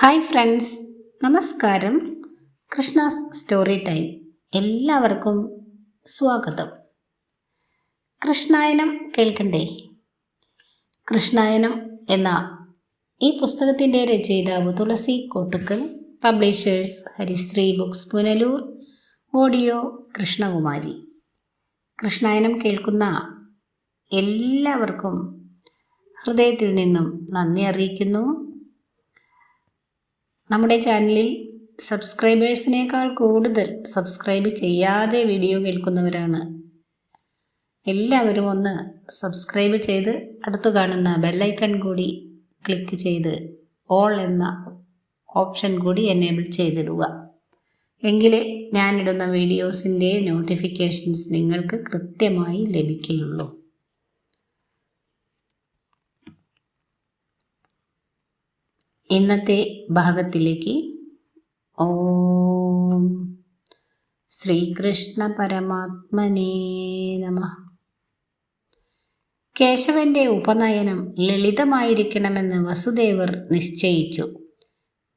Hi friends, നമസ്കാരം. Krishna's story time എല്ലാവർക്കും സ്വാഗതം. കൃഷ്ണായനം കേൾക്കണ്ടേ? കൃഷ്ണായനം എന്ന ഈ പുസ്തകത്തിൻ്റെ രചയിതാവ് തുളസി കോട്ടുക്കൽ, പബ്ലിഷേഴ്സ് ഹരിശ്രീ ബുക്സ് പുനലൂർ, ഓഡിയോ കൃഷ്ണകുമാരി. കൃഷ്ണായനം കേൾക്കുന്ന എല്ലാവർക്കും ഹൃദയത്തിൽ നിന്നും നന്ദി അറിയിക്കുന്നു. നമ്മുടെ ചാനലിൽ സബ്സ്ക്രൈബേഴ്സിനേക്കാൾ കൂടുതൽ സബ്സ്ക്രൈബ് ചെയ്യാതെ വീഡിയോ കേൾക്കുന്നവരാണ്. എല്ലാവരും ഒന്ന് സബ്സ്ക്രൈബ് ചെയ്ത് അടുത്ത് കാണുന്ന ബെല്ലൈക്കൺ കൂടി ക്ലിക്ക് ചെയ്ത് ഓൾ എന്ന ഓപ്ഷൻ കൂടി എനേബിൾ ചെയ്തിടുക. എങ്കിലേ ഞാനിടുന്ന വീഡിയോസിൻ്റെ നോട്ടിഫിക്കേഷൻസ് നിങ്ങൾക്ക് കൃത്യമായി ലഭിക്കുകയുള്ളൂ. ഇന്നത്തെ ഭാഗത്തിലേക്ക് ഓം ശ്രീകൃഷ്ണ പരമാത്മനേ നമഃ. കേശവന്റെ ഉപനയനം ലളിതമായിരിക്കണമെന്ന് വസുദേവർ നിശ്ചയിച്ചു.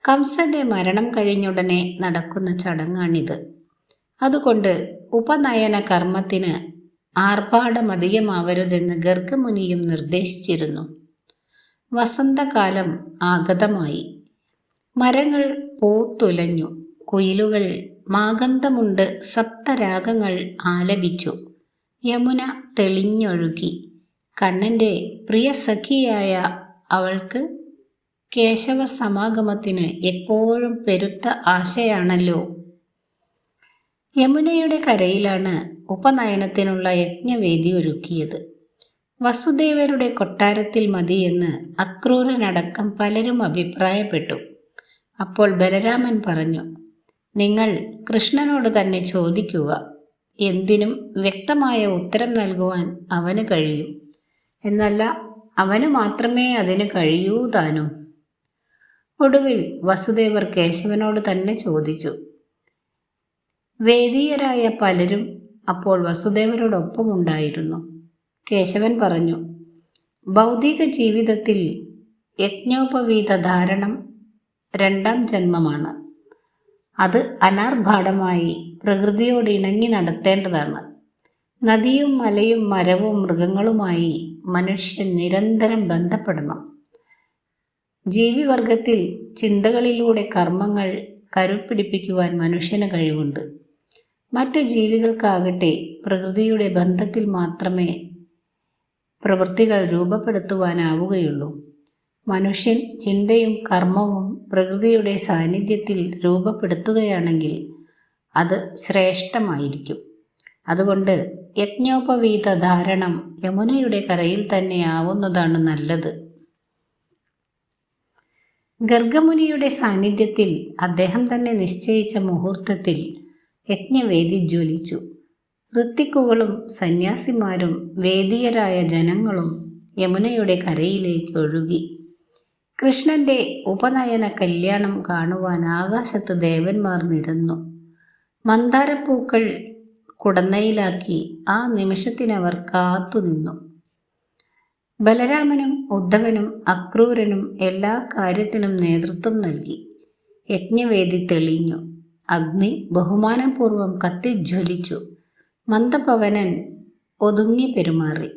കംസന്റെ മരണം കഴിഞ്ഞുടനെ നടക്കുന്ന ചടങ്ങാണിത്. അതുകൊണ്ട് ഉപനയന കർമ്മത്തിന് ആർഭാടമധികമാവരുതെന്ന് ഗർഗമുനിയും നിർദ്ദേശിച്ചിരുന്നു. വസന്തകാലം ആഗതമായി. മരങ്ങൾ പൂത്തുലഞ്ഞു. കുയിലുകൾ മാഗന്ധമുണ്ട് സപ്തരാഗങ്ങൾ ആലപിച്ചു. യമുന തെളിഞ്ഞൊഴുകി. കണ്ണൻ്റെ പ്രിയ സഖിയായ അവൾക്ക് കേശവ സമാഗമത്തിന് എപ്പോഴും പെരുത്ത ആശയാണല്ലോ. യമുനയുടെ കരയിലാണ് ഉപനയനത്തിനുള്ള യജ്ഞവേദി ഒരുക്കിയത്. വസുദേവരുടെ കൊട്ടാരത്തിൽ മതിയെന്ന് അക്രൂരനടക്കം പലരും അഭിപ്രായപ്പെട്ടു. അപ്പോൾ ബലരാമൻ പറഞ്ഞു, നിങ്ങൾ കൃഷ്ണനോട് തന്നെ ചോദിക്കുക. എന്തിനും വ്യക്തമായ ഉത്തരം നൽകുവാൻ അവന് കഴിയും. എന്നല്ല, അവന് മാത്രമേ അതിന് കഴിയൂ താനും. ഒടുവിൽ വസുദേവർ കേശവനോട് തന്നെ ചോദിച്ചു. വേദീയരായ പലരും അപ്പോൾ വസുദേവരോടൊപ്പമുണ്ടായിരുന്നു. കേശവൻ പറഞ്ഞു, ഭൗതിക ജീവിതത്തിൽ യജ്ഞോപവീത ധാരണം രണ്ടാം ജന്മമാണ്. അത് അനാർഭാടമായി പ്രകൃതിയോട് ഇണങ്ങി നടത്തേണ്ടതാണ്. നദിയും മലയും മരവും മൃഗങ്ങളുമായി മനുഷ്യൻ നിരന്തരം ബന്ധപ്പെടണം. ജീവിവർഗത്തിൽ ചിന്തകളിലൂടെ കർമ്മങ്ങൾ കരുപ്പിടിപ്പിക്കുവാൻ മനുഷ്യന് കഴിവുണ്ട്. മറ്റു ജീവികൾക്കാകട്ടെ പ്രകൃതിയുടെ ബന്ധത്തിൽ മാത്രമേ പ്രവൃത്തികൾ രൂപപ്പെടുത്തുവാനാവുകയുള്ളൂ. മനുഷ്യൻ ചിന്തയും കർമ്മവും പ്രകൃതിയുടെ സാന്നിധ്യത്തിൽ രൂപപ്പെടുത്തുകയാണെങ്കിൽ അത് ശ്രേഷ്ഠമായിരിക്കും. അതുകൊണ്ട് യജ്ഞോപവീത ധാരണം യമുനയുടെ കരയിൽ തന്നെ ആവുന്നതാണ് നല്ലത്. ഗർഗമുനിയുടെ സാന്നിധ്യത്തിൽ അദ്ദേഹം തന്നെ നിശ്ചയിച്ച മുഹൂർത്തത്തിൽ യജ്ഞവേദി ജ്വലിച്ചു. ഋത്തിക്കുകളും സന്യാസിമാരും വേദിയരായ ജനങ്ങളും യമുനയുടെ കരയിലേക്ക് ഒഴുകി. കൃഷ്ണന്റെ ഉപനയന കല്യാണം കാണുവാൻ ആകാശത്ത് ദേവന്മാർ നിരന്നു. മന്ദാരപ്പൂക്കൾ കുടന്നയിലാക്കി ആ നിമിഷത്തിനവർ കാത്തുനിന്നു. ബലരാമനും ഉദ്ധവനും അക്രൂരനും എല്ലാ കാര്യത്തിനും നേതൃത്വം നൽകി. യജ്ഞവേദി തെളിഞ്ഞു. അഗ്നി ബഹുമാനപൂർവം കത്തിജ്വലിച്ചു. മന്ദപവനൻ ഒതുങ്ങി പെരുമാറി.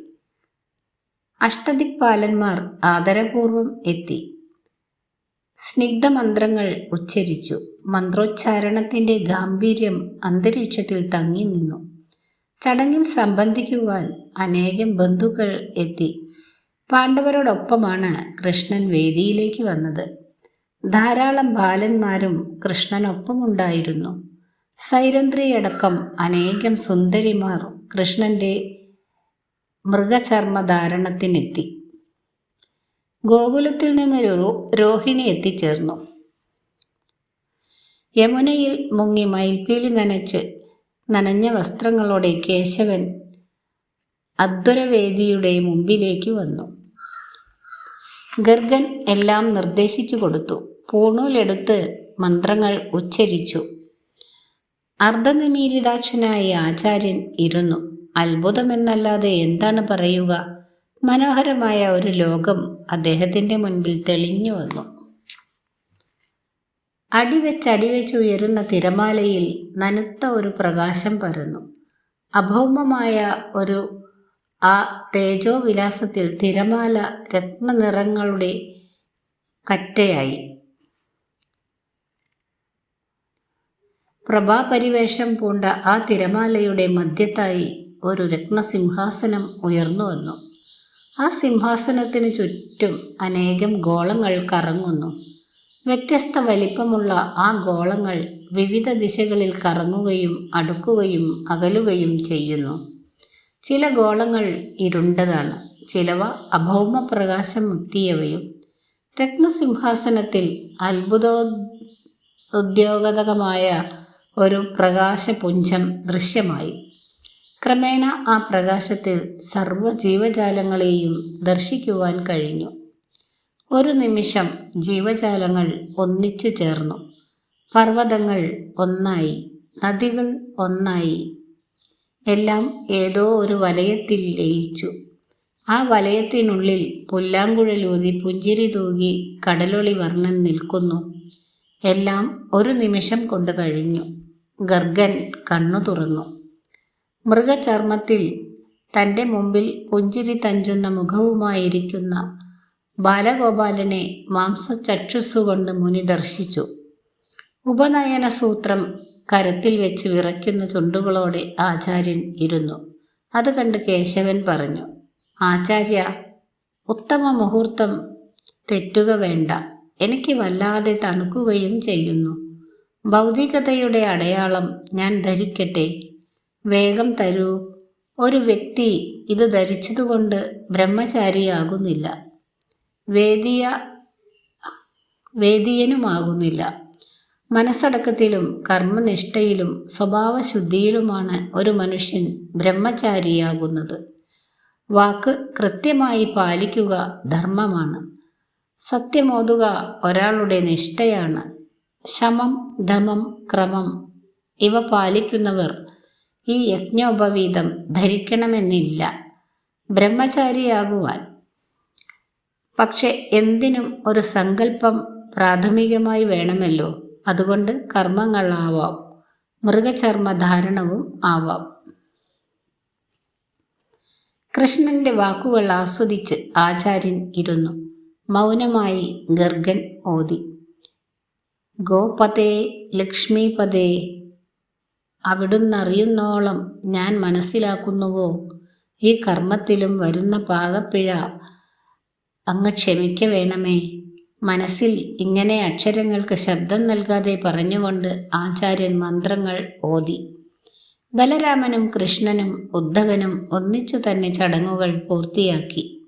അഷ്ടദിക്പാലന്മാർ ആദരപൂർവം എത്തി. സ്നിഗ്ധമന്ത്രങ്ങൾ ഉച്ചരിച്ചു. മന്ത്രോച്ചാരണത്തിൻ്റെ ഗാംഭീര്യം അന്തരീക്ഷത്തിൽ തങ്ങി നിന്നു. ചടങ്ങിൽ സംബന്ധിക്കുവാൻ അനേകം ബന്ധുക്കൾ എത്തി. പാണ്ഡവരോടൊപ്പമാണ് കൃഷ്ണൻ വേദിയിലേക്ക് വന്നത്. ധാരാളം ബാലന്മാരും കൃഷ്ണനൊപ്പമുണ്ടായിരുന്നു. സൈരന്ധ്രിയടക്കം അനേകം സുന്ദരിമാർ കൃഷ്ണന്റെ മൃഗചർമ്മധാരണത്തിനെത്തി. ഗോകുലത്തിൽ നിന്ന് രോഹിണി എത്തിച്ചേർന്നു. യമുനയിൽ മുങ്ങി മയിൽപ്പീലി നനഞ്ഞ വസ്ത്രങ്ങളോടെ കേശവൻ അധ്വരവേദിയുടെ മുമ്പിലേക്ക് വന്നു. ഗർഗൻ എല്ലാം നിർദ്ദേശിച്ചു കൊടുത്തു. പൂണൂലെടുത്ത് മന്ത്രങ്ങൾ ഉച്ചരിച്ചു. അർദ്ധനിമീലിതാക്ഷനായ ആചാര്യൻ ഇരുന്നു. അത്ഭുതമെന്നല്ലാതെ എന്താണ് പറയുക? മനോഹരമായ ഒരു ലോകം അദ്ദേഹത്തിൻ്റെ മുൻപിൽ തെളിഞ്ഞു വന്നു. അടിവെച്ച് ഉയരുന്ന തിരമാലയിൽ നനുത്ത ഒരു പ്രകാശം പരന്നു. അഭൗമമായ ഒരു ആ തേജോവിലാസത്തിൽ തിരമാല രത്നനിറങ്ങളുടെ കറ്റയായി. പ്രഭാപരിവേഷം പൂണ്ട ആ തിരമാലയുടെ മധ്യത്തായി ഒരു രത്നസിംഹാസനം ഉയർന്നു വന്നു. ആ സിംഹാസനത്തിനു ചുറ്റും അനേകം ഗോളങ്ങൾ കറങ്ങുന്നു. വ്യത്യസ്ത വലിപ്പമുള്ള ആ ഗോളങ്ങൾ വിവിധ ദിശകളിൽ കറങ്ങുകയും അടുക്കുകയും അകലുകയും ചെയ്യുന്നു. ചില ഗോളങ്ങൾ ഇരുണ്ടതാണ്, ചിലവ അഭൗമ പ്രകാശം മുറ്റിയവയും. രത്നസിംഹാസനത്തിൽ അത്ഭുതോദ്യോഗതമായ ഒരു പ്രകാശപുഞ്ചം ദൃശ്യമായി. ക്രമേണ ആ പ്രകാശത്തിൽ സർവ്വ ജീവജാലങ്ങളെയും ദർശിക്കുവാൻ കഴിഞ്ഞു. ഒരു നിമിഷം ജീവജാലങ്ങൾ ഒന്നിച്ചു ചേർന്നു. പർവ്വതങ്ങൾ ഒന്നായി, നദികൾ ഒന്നായി, എല്ലാം ഏതോ ഒരു വലയത്തിൽ ലയിച്ചു. ആ വലയത്തിനുള്ളിൽ പുല്ലാങ്കുഴലൂതി പുഞ്ചിരി തൂകി കടലൊളി വർണ്ണൻ നിൽക്കുന്നു. എല്ലാം ഒരു നിമിഷം കൊണ്ട് കഴിഞ്ഞു. ഗർഗൻ കണ്ണു തുറന്നു. മൃഗചർമ്മത്തിൽ തൻ്റെ മുമ്പിൽ പുഞ്ചിരി തഞ്ചുന്ന മുഖവുമായിരിക്കുന്ന ബാലഗോപാലനെ മാംസചക്ഷുസ്സുകൊണ്ട് മുനി ദർശിച്ചു. ഉപനയന സൂത്രം കരത്തിൽ വെച്ച് വിറയ്ക്കുന്ന ചുണ്ടുകളോടെ ആചാര്യൻ ഇരുന്നു. അത് കണ്ട് കേശവൻ പറഞ്ഞു, ആചാര്യ, ഉത്തമ മുഹൂർത്തം തെറ്റുക വേണ്ട. എനിക്ക് വല്ലാതെ തണുക്കുകയും ചെയ്യുന്നു. ഭൗതികതയുടെ അടയാളം ഞാൻ ധരിക്കട്ടെ? വേഗം തരൂ. ഒരു വ്യക്തി ഇത് ധരിച്ചതുകൊണ്ട് ബ്രഹ്മചാരിയാകുന്നില്ല, വേദിയനുമാകുന്നില്ല. മനസ്സടക്കത്തിലും കർമ്മനിഷ്ഠയിലും സ്വഭാവശുദ്ധിയിലുമാണ് ഒരു മനുഷ്യൻ ബ്രഹ്മചാരിയാകുന്നത്. വാക്ക് കൃത്യമായി പാലിക്കുക ധർമ്മമാണ്. സത്യമോതുക ഒരാളുടെ നിഷ്ഠയാണ്. ശമം, ദമം, ക്രമം ഇവ പാലിക്കുന്നവർ ഈ യജ്ഞോപവീതം ധരിക്കണമെന്നില്ല ബ്രഹ്മചാരിയാകുവാൻ. പക്ഷെ എന്തിനും ഒരു സങ്കല്പം പ്രാഥമികമായി വേണമല്ലോ. അതുകൊണ്ട് കർമ്മങ്ങളാവാം, മൃഗചർമ്മധാരണവും ആവാം. കൃഷ്ണന്റെ വാക്കുകൾ ആസ്വദിച്ച് ആചാര്യൻ ഇരുന്നു. മൗനമായി ഗർഗൻ ഓതി, ഗോപതേ ലക്ഷ്മീപതേ, അവിടുന്നറിയുന്നോളം ഞാൻ മനസ്സിലാക്കുന്നുവോ ഈ കർമ്മത്തിലും വരുന്ന പാകപ്പിഴ അങ്ങ് ക്ഷമിക്ക വേണമേ. മനസ്സിൽ ഇങ്ങനെ അക്ഷരങ്ങൾക്ക് ശബ്ദം നൽകാതെ പറഞ്ഞുകൊണ്ട് ആചാര്യൻ മന്ത്രങ്ങൾ ഓതി. ബലരാമനും കൃഷ്ണനും ഉദ്ധവനും ഒന്നിച്ചു തന്നെ ചടങ്ങുകൾ പൂർത്തിയാക്കി.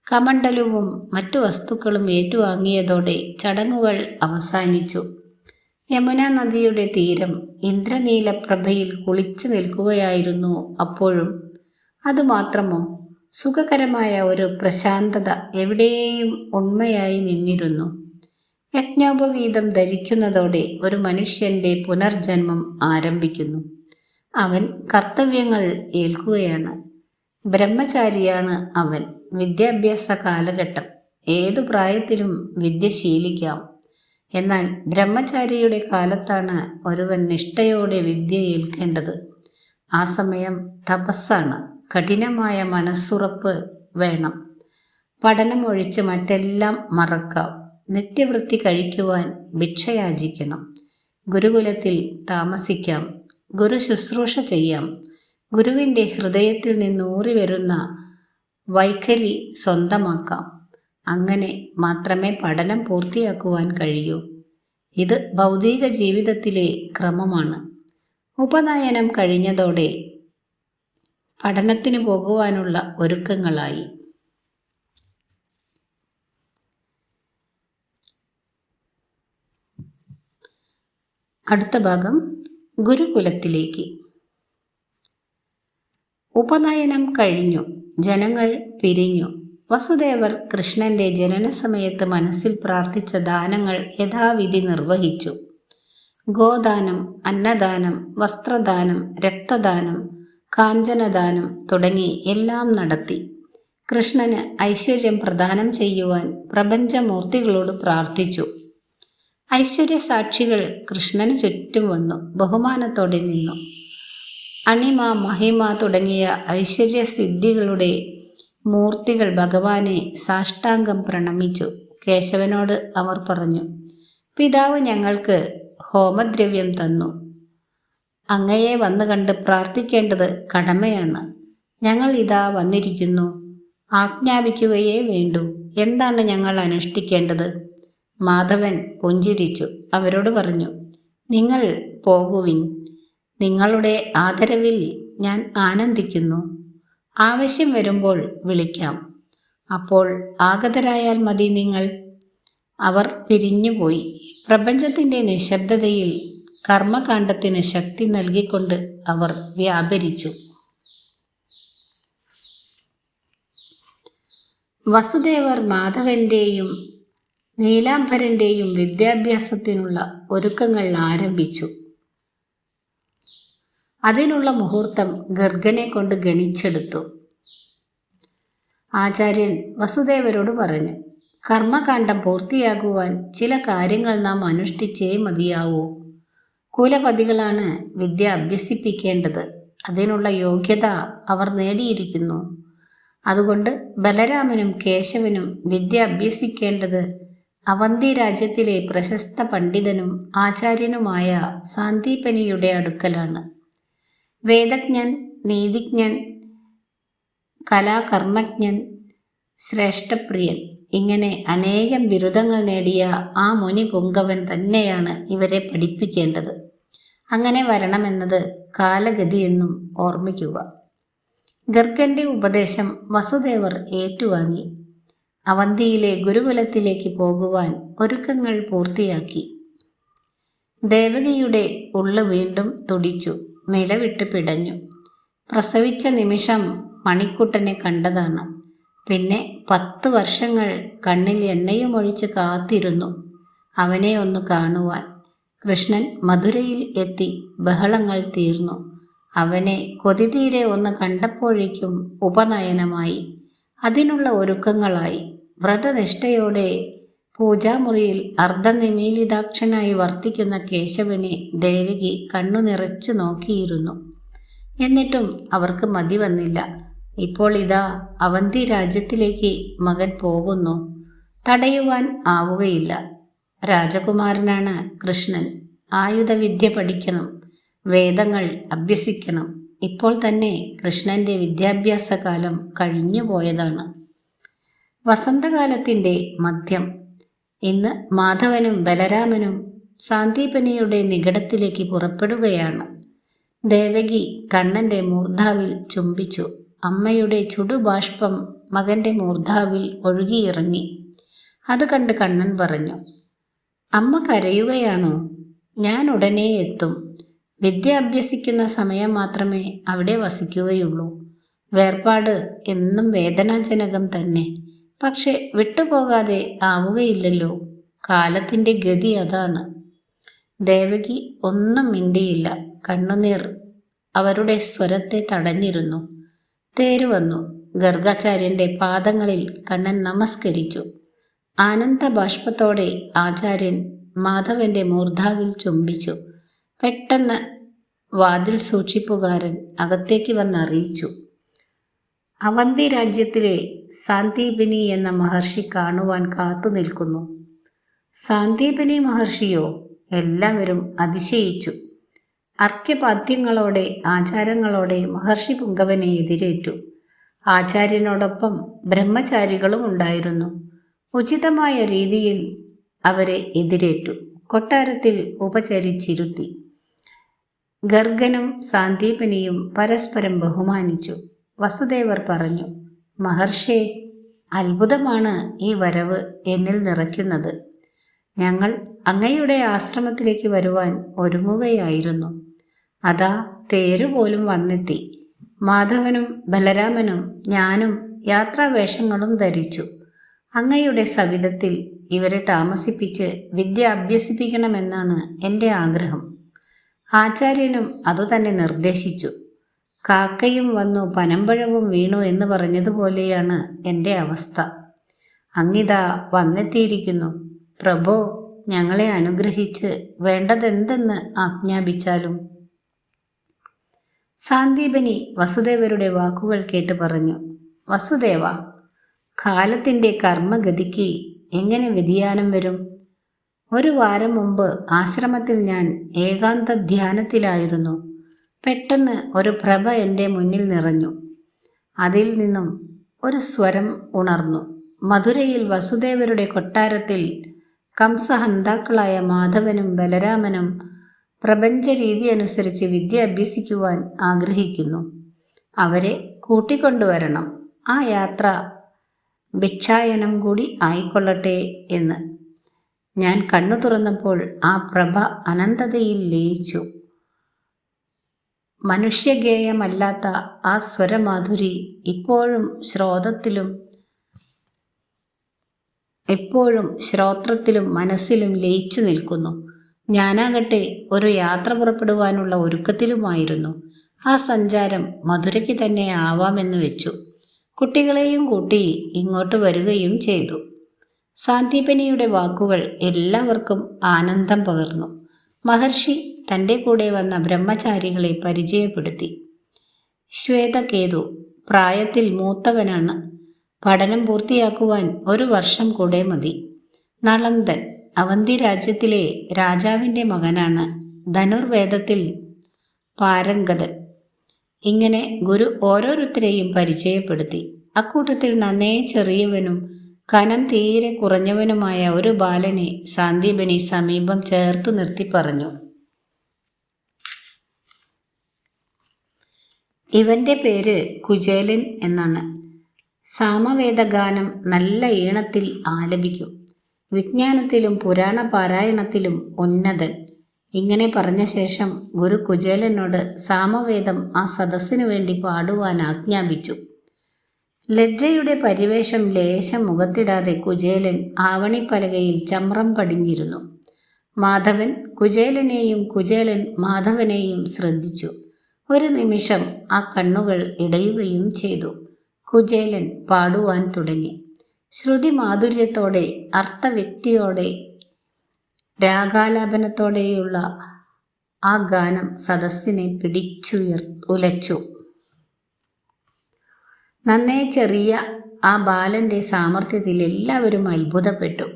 കമണ്ഡലവും മറ്റു വസ്തുക്കളും ഏറ്റുവാങ്ങിയതോടെ ചടങ്ങുകൾ അവസാനിച്ചു. യമുനാ നദിയുടെ തീരം ഇന്ദ്രനീലപ്രഭയിൽ കുളിച്ചു നിൽക്കുകയായിരുന്നു അപ്പോഴും. അതുമാത്രമോ, സുഖകരമായ ഒരു പ്രശാന്തത എവിടെയും ഉണ്മയായി നിന്നിരുന്നു. യജ്ഞോപവീതം ധരിക്കുന്നതോടെ ഒരു മനുഷ്യന്റെ പുനർജന്മം ആരംഭിക്കുന്നു. അവൻ കർത്തവ്യങ്ങൾ ഏൽക്കുകയാണ്. ബ്രഹ്മചാരിയാണ് അവൻ. വിദ്യാഭ്യാസ കാലഘട്ടം. ഏതു പ്രായത്തിലും വിദ്യ ശീലിക്കാം. എന്നാൽ ബ്രഹ്മചാരിയുടെ കാലത്താണ് ഒരുവൻ നിഷ്ഠയോടെ വിദ്യ ഏൽക്കേണ്ടത്. ആ സമയം തപസ്സാണ്. കഠിനമായ മനസ്സുറപ്പ് വേണം. പഠനമൊഴിച്ച് മറ്റെല്ലാം മറക്കാം. നിത്യവൃത്തി കഴിക്കുവാൻ ഭിക്ഷയാചിക്കണം. ഗുരുകുലത്തിൽ താമസിക്കാം. ഗുരു ശുശ്രൂഷ ചെയ്യാം. ഗുരുവിൻ്റെ ഹൃദയത്തിൽ നിന്നൂറി വരുന്ന വൈഖരി സ്വന്തമാക്കാം. അങ്ങനെ മാത്രമേ പഠനം പൂർത്തിയാക്കുവാൻ കഴിയൂ. ഇത് ഭൗതിക ജീവിതത്തിലെ ക്രമമാണ്. ഉപനയനം കഴിഞ്ഞതോടെ പഠനത്തിന് പോകുവാനുള്ള ഒരുക്കങ്ങളായി. അടുത്ത ഭാഗം ഗുരുകുലത്തിലേക്ക്. ഉപനയനം കഴിഞ്ഞു. ജനങ്ങൾ പിരിഞ്ഞു. വസുദേവർ കൃഷ്ണന്റെ ജനന സമയത്ത് മനസ്സിൽ പ്രാർത്ഥിച്ച ദാനങ്ങൾ യഥാവിധി നിർവഹിച്ചു. ഗോദാനം, അന്നദാനം, വസ്ത്രദാനം, രക്തദാനം, കാഞ്ചനദാനം തുടങ്ങി എല്ലാം നടത്തി. കൃഷ്ണന് ഐശ്വര്യം പ്രദാനം ചെയ്യുവാൻ പ്രപഞ്ചമൂർത്തികളോട് പ്രാർത്ഥിച്ചു. ഐശ്വര്യസാക്ഷികൾ കൃഷ്ണന് ചുറ്റും വന്നു ബഹുമാനത്തോടെ നിന്നു. അണിമ, മഹിമ തുടങ്ങിയ ഐശ്വര്യസിദ്ധികളുടെ മൂർത്തികൾ ഭഗവാനെ സാഷ്ടാംഗം പ്രണമിച്ചു. കേശവനോട് അവർ പറഞ്ഞു, പിതാവ് ഞങ്ങൾക്ക് ഹോമദ്രവ്യം തന്നു. അങ്ങയെ വന്നു കണ്ട് പ്രാർത്ഥിക്കേണ്ടത് കടമയാണ്. ഞങ്ങൾ ഇതാ വന്നിരിക്കുന്നു. ആജ്ഞാപിക്കുകയേ വേണ്ടൂ. എന്താണ് ഞങ്ങൾ അനുഷ്ഠിക്കേണ്ടത്? മാധവൻ പുഞ്ചിരിച്ചു അവരോട് പറഞ്ഞു, നിങ്ങൾ പോകുവിൻ. നിങ്ങളുടെ ആദരവിൽ ഞാൻ ആനന്ദിക്കുന്നു. ആവശ്യം വരുമ്പോൾ വിളിക്കാം. അപ്പോൾ ആഗതരായാൽ മതി നിങ്ങൾ. അവർ പിരിഞ്ഞുപോയി. പ്രപഞ്ചത്തിൻ്റെ നിശബ്ദതയിൽ കർമ്മകാണ്ഡത്തിന് ശക്തി നൽകിക്കൊണ്ട് അവർ വ്യാപരിച്ചു. വസുദേവർ മാധവന്റെയും നീലാംബരന്റെയും വിദ്യാഭ്യാസത്തിനുള്ള ഒരുക്കങ്ങൾ ആരംഭിച്ചു. അതിനുള്ള മുഹൂർത്തം ഗർഗനെ കൊണ്ട് ഗണിച്ചെടുത്തു. ആചാര്യൻ വസുദേവരോട് പറഞ്ഞു, കർമ്മകാണ്ഡം പൂർത്തിയാകുവാൻ ചില കാര്യങ്ങൾ നാം അനുഷ്ഠിച്ചേ മതിയാവൂ. കുലപതികളാണ് വിദ്യ അഭ്യസിപ്പിക്കേണ്ടത്. അതിനുള്ള യോഗ്യത അവർ നേടിയിരിക്കുന്നു. അതുകൊണ്ട് ബലരാമനും കേശവനും വിദ്യ അഭ്യസിക്കേണ്ടത് അവന്തി രാജ്യത്തിലെ പ്രശസ്ത പണ്ഡിതനും ആചാര്യനുമായ സാന്ദീപനിയുടെ അടുക്കലാണ്. വേദജ്ഞൻ, നീതിജ്ഞൻ, കലാകർമ്മജ്ഞൻ, ശ്രേഷ്ഠപ്രിയൻ ഇങ്ങനെ അനേകം ബിരുദങ്ങൾ നേടിയ ആ മുനി പുങ്കവൻ തന്നെയാണ് ഇവരെ പഠിപ്പിക്കേണ്ടത്. അങ്ങനെ വരണമെന്നത് കാലഗതിയെന്നും ഓർമ്മിക്കുക. ഗർഗന്റെ ഉപദേശം വസുദേവർ ഏറ്റുവാങ്ങി. അവന്തിയിലെ ഗുരുകുലത്തിലേക്ക് പോകുവാൻ ഒരുക്കങ്ങൾ പൂർത്തിയാക്കി. ദേവകിയുടെ ഉള്ളു വീണ്ടും തുടിച്ചു, നിലവിട്ട് പിടഞ്ഞു. പ്രസവിച്ച നിമിഷം മണിക്കുട്ടനെ കണ്ടതാണ്. പിന്നെ 10 വർഷങ്ങൾ കണ്ണിൽ എണ്ണയുമൊഴിച്ച് കാത്തിരുന്നു അവനെ ഒന്ന് കാണുവാൻ. കൃഷ്ണൻ മധുരയിൽ എത്തി. ബഹളങ്ങൾ തീർന്നു. അവനെ കൊതിതീരെ ഒന്ന് കണ്ടപ്പോഴേക്കും ഉപനയനമായി. അതിനുള്ള ഒരുക്കങ്ങളായി. വ്രതനിഷ്ഠയോടെ പൂജാമുറിയിൽ അർദ്ധനിമീലിതാക്ഷനായി വർത്തിക്കുന്ന കേശവനെ ദേവകി കണ്ണു നിറച്ചു നോക്കിയിരുന്നു. എന്നിട്ടും അവർക്ക് മതി വന്നില്ല. ഇപ്പോൾ ഇതാ അവന്തി രാജ്യത്തിലേക്ക് മകൻ പോകുന്നു. തടയുവാൻ ആവുകയില്ല. രാജകുമാരനാണ് കൃഷ്ണൻ. ആയുധവിദ്യ പഠിക്കണം, വേദങ്ങൾ അഭ്യസിക്കണം. ഇപ്പോൾ തന്നെ കൃഷ്ണന്റെ വിദ്യാഭ്യാസകാലം കഴിഞ്ഞു പോയതാണ്. വസന്തകാലത്തിൻ്റെ മധ്യം. ഇന്ന് മാധവനും ബലരാമനും സാന്ദീപനിയുടെ നികടത്തിലേക്ക് പുറപ്പെടുകയാണ്. ദേവകി കണ്ണന്റെ മൂർധാവിൽ ചുംബിച്ചു. അമ്മയുടെ ചുടുബാഷ്പം മകന്റെ മൂർധാവിൽ ഒഴുകിയിറങ്ങി. അത് കണ്ട് കണ്ണൻ പറഞ്ഞു, അമ്മ കരയുകയാണോ? ഞാൻ ഉടനെ എത്തും. വിദ്യ അഭ്യസിക്കുന്ന സമയം മാത്രമേ അവിടെ വസിക്കുകയുള്ളൂ. വേർപാട് എന്നും വേദനാജനകം തന്നെ. പക്ഷെ വിട്ടുപോകാതെ ആവുകയില്ലല്ലോ. കാലത്തിൻ്റെ ഗതി അതാണ്. ദേവകി ഒന്നും മിണ്ടിയില്ല. കണ്ണുനീർ അവരുടെ സ്വരത്തെ തടഞ്ഞിരുന്നു. തേര് വന്നു. ഗർഗാചാര്യന്റെ പാദങ്ങളിൽ കണ്ണൻ നമസ്കരിച്ചു. ആനന്ദബാഷ്പത്തോടെ ആചാര്യൻ മാധവന്റെ മൂർധാവിൽ ചുംബിച്ചു. പെട്ടെന്ന് വാതിൽ സൂക്ഷിപ്പുകാരൻ അകത്തേക്ക് വന്നറിയിച്ചു, അവന്തി രാജ്യത്തിലെ സാന്ദീപനി എന്ന മഹർഷി കാണുവാൻ കാത്തു നിൽക്കുന്നു. സാന്ദീപനി മഹർഷിയോ? എല്ലാവരും അതിശയിച്ചു. അർഘ്യപാദ്യങ്ങളോടെ ആചാരങ്ങളോടെ മഹർഷി പുങ്കവനെ എതിരേറ്റു. ആചാര്യനോടൊപ്പം ബ്രഹ്മചാരികളും ഉണ്ടായിരുന്നു. ഉചിതമായ രീതിയിൽ അവരെ എതിരേറ്റു. കൊട്ടാരത്തിൽ ഉപചരിച്ചിരുത്തി. ഗർഗനും സാന്ദീപനിയും പരസ്പരം ബഹുമാനിച്ചു. വസുദേവർ പറഞ്ഞു, മഹർഷേ, അത്ഭുതമാണ് ഈ വരവ് എന്നിൽ നിറയ്ക്കുന്നത്. ഞങ്ങൾ അങ്ങയുടെ ആശ്രമത്തിലേക്ക് വരുവാൻ ഒരുങ്ങുകയായിരുന്നു. അതാ തേരുപോലും വന്നെത്തി. മാധവനും ബലരാമനും ഞാനും യാത്രാവേഷങ്ങളും ധരിച്ചു. അങ്ങയുടെ സവിധത്തിൽ ഇവരെ താമസിപ്പിച്ച് വിദ്യ അഭ്യസിപ്പിക്കണമെന്നാണ് എൻ്റെ ആഗ്രഹം. ആചാര്യനും അതുതന്നെ നിർദ്ദേശിച്ചു. കാക്കയും വന്നു പനമ്പഴവും വീണു എന്ന് പറഞ്ഞതുപോലെയാണ് എൻ്റെ അവസ്ഥ. അങ്ങിതാ വന്നെത്തിയിരിക്കുന്നു. പ്രഭോ, ഞങ്ങളെ അനുഗ്രഹിച്ച് വേണ്ടതെന്തെന്ന് ആജ്ഞാപിച്ചാലും. സാന്ദീപനി വസുദേവരുടെ വാക്കുകൾ കേട്ട് പറഞ്ഞു, വസുദേവ, കാലത്തിൻ്റെ കർമ്മഗതിക്ക് എങ്ങനെ വ്യതിയാനം വരും? ഒരു വാരം മുമ്പ് ആശ്രമത്തിൽ ഞാൻ ഏകാന്ത ധ്യാനത്തിലായിരുന്നു. പെട്ടെന്ന് ഒരു പ്രഭ എൻ്റെ മുന്നിൽ നിറഞ്ഞു. അതിൽ നിന്നും ഒരു സ്വരം ഉണർന്നു. മധുരയിൽ വസുദേവരുടെ കൊട്ടാരത്തിൽ കംസഹന്താക്കളായ മാധവനും ബലരാമനും പ്രപഞ്ച രീതി അനുസരിച്ച് വിദ്യ അഭ്യസിക്കുവാൻ ആഗ്രഹിക്കുന്നു. അവരെ കൂട്ടിക്കൊണ്ടുവരണം. ആ യാത്ര ഭിക്ഷായനം കൂടി ആയിക്കൊള്ളട്ടെ എന്ന്. ഞാൻ കണ്ണു തുറന്നപ്പോൾ ആ പ്രഭ അനന്തതയിൽ ലയിച്ചു. മനുഷ്യഗേയമല്ലാത്ത ആ സ്വരമാധുരി ഇപ്പോഴും ശ്രോത്രത്തിലും മനസ്സിലും ലയിച്ചു നിൽക്കുന്നു. ഞാനാകട്ടെ ഒരു യാത്ര പുറപ്പെടുവാനുള്ള ഒരുക്കത്തിലുമായിരുന്നു. ആ സഞ്ചാരം മധുരയ്ക്ക് തന്നെ ആവാമെന്ന് വെച്ചു. കുട്ടികളെയും കൂട്ടി ഇങ്ങോട്ട് വരികയും ചെയ്തു. സാന്ദീപനിയുടെ വാക്കുകൾ എല്ലാവർക്കും ആനന്ദം പകർന്നു. മഹർഷി തൻ്റെ കൂടെ വന്ന ബ്രഹ്മചാരികളെ പരിചയപ്പെടുത്തി. ശ്വേതകേതു പ്രായത്തിൽ മൂത്തവനാണ്. പഠനം പൂർത്തിയാക്കുവാൻ 1 വർഷം കൂടെ മതി. നളന്ദൻ അവന്തി രാജ്യത്തിലെ രാജാവിൻ്റെ മകനാണ്. ധനുർവേദത്തിൽ പാരംഗതൻ. ഇങ്ങനെ ഗുരു ഓരോരുത്തരെയും പരിചയപ്പെടുത്തി. അക്കൂട്ടത്തിൽ നന്നേ ചെറിയവനും കനം തീരെ കുറഞ്ഞവനുമായ ഒരു ബാലനെ സാന്ദീപനി സമീപം ചേർത്തു നിർത്തി പറഞ്ഞു, ഇവൻ്റെ പേര് കുചേലൻ എന്നാണ്. സാമവേദഗാനം നല്ല ഈണത്തിൽ ആലപിക്കും. വിജ്ഞാനത്തിലും പുരാണ പാരായണത്തിലും ഉന്നതൻ. ഇങ്ങനെ പറഞ്ഞ ശേഷം ഗുരു കുചേലനോട് സാമവേദം ആ സദസ്സിനു വേണ്ടി പാടുവാൻ ആജ്ഞാപിച്ചു. ലജ്ജയുടെ പരിവേഷം ലേശം മുഖത്തിടാതെ കുചേലൻ ആവണിപ്പലകയിൽ ചമ്രം പടിഞ്ഞിരുന്നു. മാധവൻ കുചേലനെയും കുചേലൻ മാധവനെയും ശ്രദ്ധിച്ചു. ഒരു നിമിഷം ആ കണ്ണുകൾ ഇടയുകയും ചെയ്തു. കുചേലൻ പാടുവാൻ തുടങ്ങി. ശ്രുതി മാധുര്യത്തോടെ, അർത്ഥവ്യക്തിയോടെ, രാഗാലാപനത്തോടെയുള്ള ആ ഗാനം സദസ്സിനെ ഉലച്ചു. നന്നേ ചെറിയ ആ ബാലൻ്റെ സാമർഥ്യത്തിൽ എല്ലാവരും അത്ഭുതപ്പെട്ടു.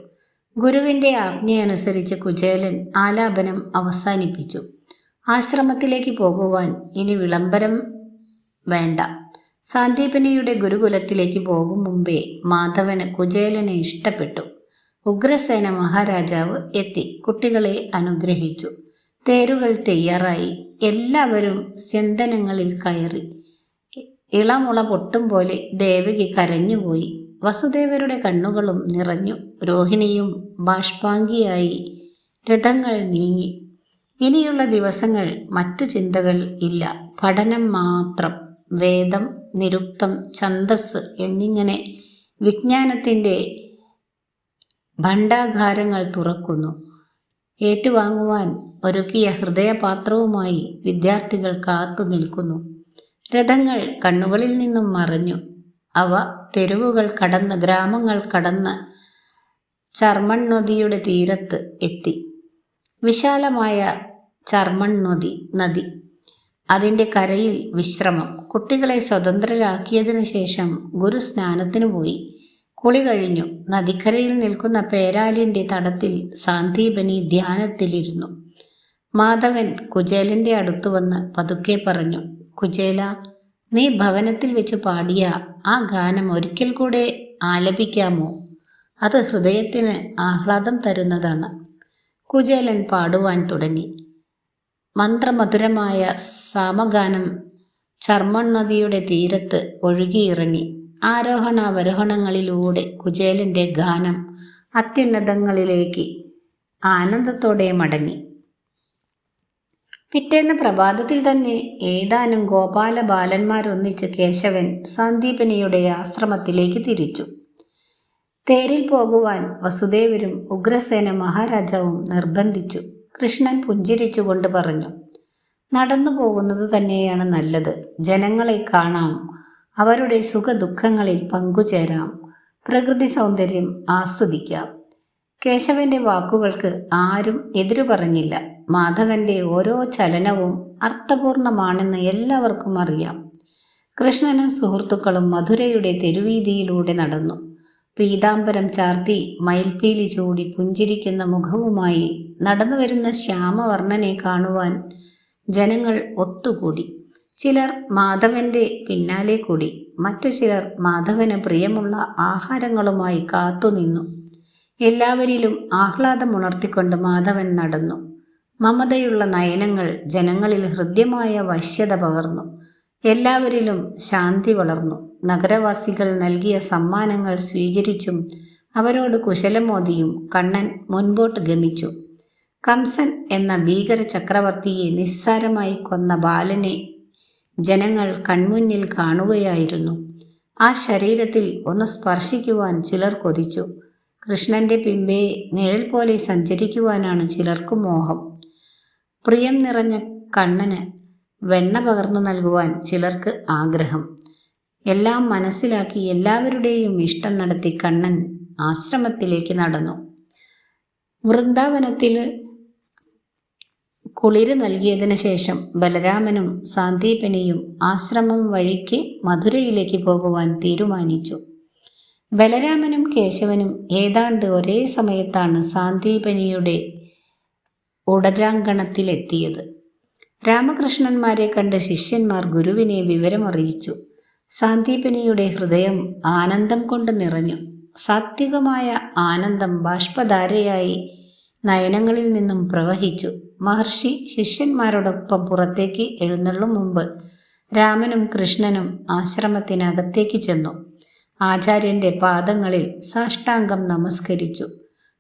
ഗുരുവിൻ്റെ ആജ്ഞയനുസരിച്ച് കുചേലൻ ആലാപനം അവസാനിപ്പിച്ചു. ആശ്രമത്തിലേക്ക് പോകുവാൻ ഇനി വിളംബരം വേണ്ട. സാന്ദീപനിയുടെ ഗുരുകുലത്തിലേക്ക് പോകും മുമ്പേ മാധവന് കുചേലനെ ഇഷ്ടപ്പെട്ടു. ഉഗ്രസേന മഹാരാജാവ് എത്തി കുട്ടികളെ അനുഗ്രഹിച്ചു. തേരുകൾ തയ്യാറായി. എല്ലാവരും സ്യന്തനങ്ങളിൽ കയറി. ഇളമുള പൊട്ടും പോലെ ദേവകി കരഞ്ഞുപോയി. വസുദേവരുടെ കണ്ണുകളും നിറഞ്ഞു. രോഹിണിയും ബാഷ്പാംഗിയായി. രഥങ്ങൾ നീങ്ങി. ഇനിയുള്ള ദിവസങ്ങൾ മറ്റു ചിന്തകൾ ഇല്ല, പഠനം മാത്രം. വേദം, നിരുക്തം, ഛന്ദസ് എന്നിങ്ങനെ വിജ്ഞാനത്തിൻ്റെ ഭണ്ഡാഗാരങ്ങൾ തുറക്കുന്നു. ഏറ്റുവാങ്ങുവാൻ ഒരുക്കിയ ഹൃദയപാത്രവുമായി വിദ്യാർത്ഥികൾ കാത്തു നിൽക്കുന്നു. രഥങ്ങൾ കണ്ണുകളിൽ നിന്നും മറഞ്ഞു. അവ തെരുവുകൾ കടന്ന്, ഗ്രാമങ്ങൾ കടന്ന് ചർമ്മൺ നദിയുടെ തീരത്ത് എത്തി. വിശാലമായ ചർമ്മൺ നദി. അതിൻ്റെ കരയിൽ വിശ്രമം. കുട്ടികളെ സ്വതന്ത്രരാക്കിയതിനു ശേഷം ഗുരു സ്നാനത്തിനു പോയി. കുളി കഴിഞ്ഞു. നദിക്കരയിൽ നിൽക്കുന്ന പേരാലിൻ്റെ തടത്തിൽ സാന്ദീപനി ധ്യാനത്തിലിരുന്നു. മാധവൻ കുചേലൻ്റെ അടുത്തു വന്ന് പതുക്കെ പറഞ്ഞു, കുചേല, നീ ഭവനത്തിൽ വെച്ച് പാടിയ ആ ഗാനം ഒരിക്കൽ കൂടെ ആലപിക്കാമോ? അത് ഹൃദയത്തിന് ആഹ്ലാദം തരുന്നതാണ്. കുചേലൻ പാടുവാൻ തുടങ്ങി. മന്ത്രമധുരമായ സാമഗാനം ചർമ്മൺ നദിയുടെ തീരത്ത് ഒഴുകിയിറങ്ങി. ആരോഹണാവരോഹണങ്ങളിലൂടെ കുചേലൻ്റെ ഗാനം അത്യുന്നതങ്ങളിലേക്ക് ആനന്ദത്തോടെ മടങ്ങി. പിറ്റേന്ന് പ്രഭാതത്തിൽ തന്നെ ഏതാനും ഗോപാല ബാലന്മാരൊന്നിച്ച് കേശവൻ സാന്ദീപനിയുടെ ആശ്രമത്തിലേക്ക് തിരിച്ചു. തേരിൽ പോകുവാൻ വസുദേവരും ഉഗ്രസേന മഹാരാജാവും നിർബന്ധിച്ചു. കൃഷ്ണൻ പുഞ്ചിരിച്ചുകൊണ്ട് പറഞ്ഞു, നടന്നു പോകുന്നത് തന്നെയാണ് നല്ലത്. ജനങ്ങളെ കാണാം, അവരുടെ സുഖദുഃഖങ്ങളിൽ പങ്കുചേരാം, പ്രകൃതി സൗന്ദര്യം ആസ്വദിക്കാം. കേശവന്റെ വാക്കുകൾക്ക് ആരും എതിരു പറഞ്ഞില്ല. മാധവന്റെ ഓരോ ചലനവും അർത്ഥപൂർണമാണെന്ന് എല്ലാവർക്കും അറിയാം. കൃഷ്ണനും സുഹൃത്തുക്കളും മധുരയുടെ തെരുവീതിയിലൂടെ നടന്നു. പീതാംബരം ചാർത്തി മയിൽപ്പീലി ചൂടി പുഞ്ചിരിക്കുന്ന മുഖവുമായി നടന്നുവരുന്ന ശ്യാമവർണ്ണനെ കാണുവാൻ ജനങ്ങൾ ഒത്തുകൂടി. ചിലർ മാധവന്റെ പിന്നാലെ കൂടി, മറ്റു ചിലർ മാധവന് പ്രിയമുള്ള ആഹാരങ്ങളുമായി കാത്തുനിന്നു. എല്ലാവരിലും ആഹ്ലാദമുണർത്തിക്കൊണ്ട് മാധവൻ നടന്നു. മമതയുള്ള നയനങ്ങൾ ജനങ്ങളിൽ ഹൃദ്യമായ വശ്യത പകർന്നു. എല്ലാവരിലും ശാന്തി വളർന്നു. നഗരവാസികൾ നൽകിയ സമ്മാനങ്ങൾ സ്വീകരിച്ചും അവരോട് കുശലമോദിയും കണ്ണൻ മുൻപോട്ട് ഗമിച്ചു. കംസൻ എന്ന ഭീകര ചക്രവർത്തിയെ നിസ്സാരമായി കൊന്ന ബാലനെ ജനങ്ങൾ കൺമുന്നിൽ കാണുകയായിരുന്നു. ആ ശരീരത്തിൽ ഒന്ന് സ്പർശിക്കുവാൻ ചിലർ കൊതിച്ചു. കൃഷ്ണന്റെ പിമ്പെ നിഴൽ പോലെ സഞ്ചരിക്കുവാനാണ് ചിലർക്ക് മോഹം. പ്രിയം നിറഞ്ഞ കണ്ണന് വെണ്ണ പകർന്നു നൽകുവാൻ ചിലർക്ക് ആഗ്രഹം. എല്ലാം മനസ്സിലാക്കി എല്ലാവരുടെയും ഇഷ്ടം നടത്തി കണ്ണൻ ആശ്രമത്തിലേക്ക് നടന്നു. വൃന്ദാവനത്തിൽ കുളിര് നൽകിയതിനു ശേഷം ബലരാമനും സാന്ദീപനിയും ആശ്രമം വഴിക്ക് മധുരയിലേക്ക് പോകുവാൻ തീരുമാനിച്ചു. ബലരാമനും കേശവനും ഏതാണ്ട് ഒരേ സമയത്താണ് സാന്ദീപനിയുടെ ഉടജാങ്കണത്തിലെത്തിയത്. രാമകൃഷ്ണന്മാരെ കണ്ട് ശിഷ്യന്മാർ ഗുരുവിനെ വിവരമറിയിച്ചു. സാന്ദീപനിയുടെ ഹൃദയം ആനന്ദം കൊണ്ട് നിറഞ്ഞു. സാത്വികമായ ആനന്ദം ബാഷ്പധാരയായി നയനങ്ങളിൽ നിന്നും പ്രവഹിച്ചു. മഹർഷി ശിഷ്യന്മാരോടൊപ്പം പുറത്തേക്ക് എഴുന്നള്ളും മുമ്പ് രാമനും കൃഷ്ണനും ആശ്രമത്തിനകത്തേക്ക് ചെന്നു. ആചാര്യന്റെ പാദങ്ങളിൽ സാഷ്ടാംഗം നമസ്കരിച്ചു.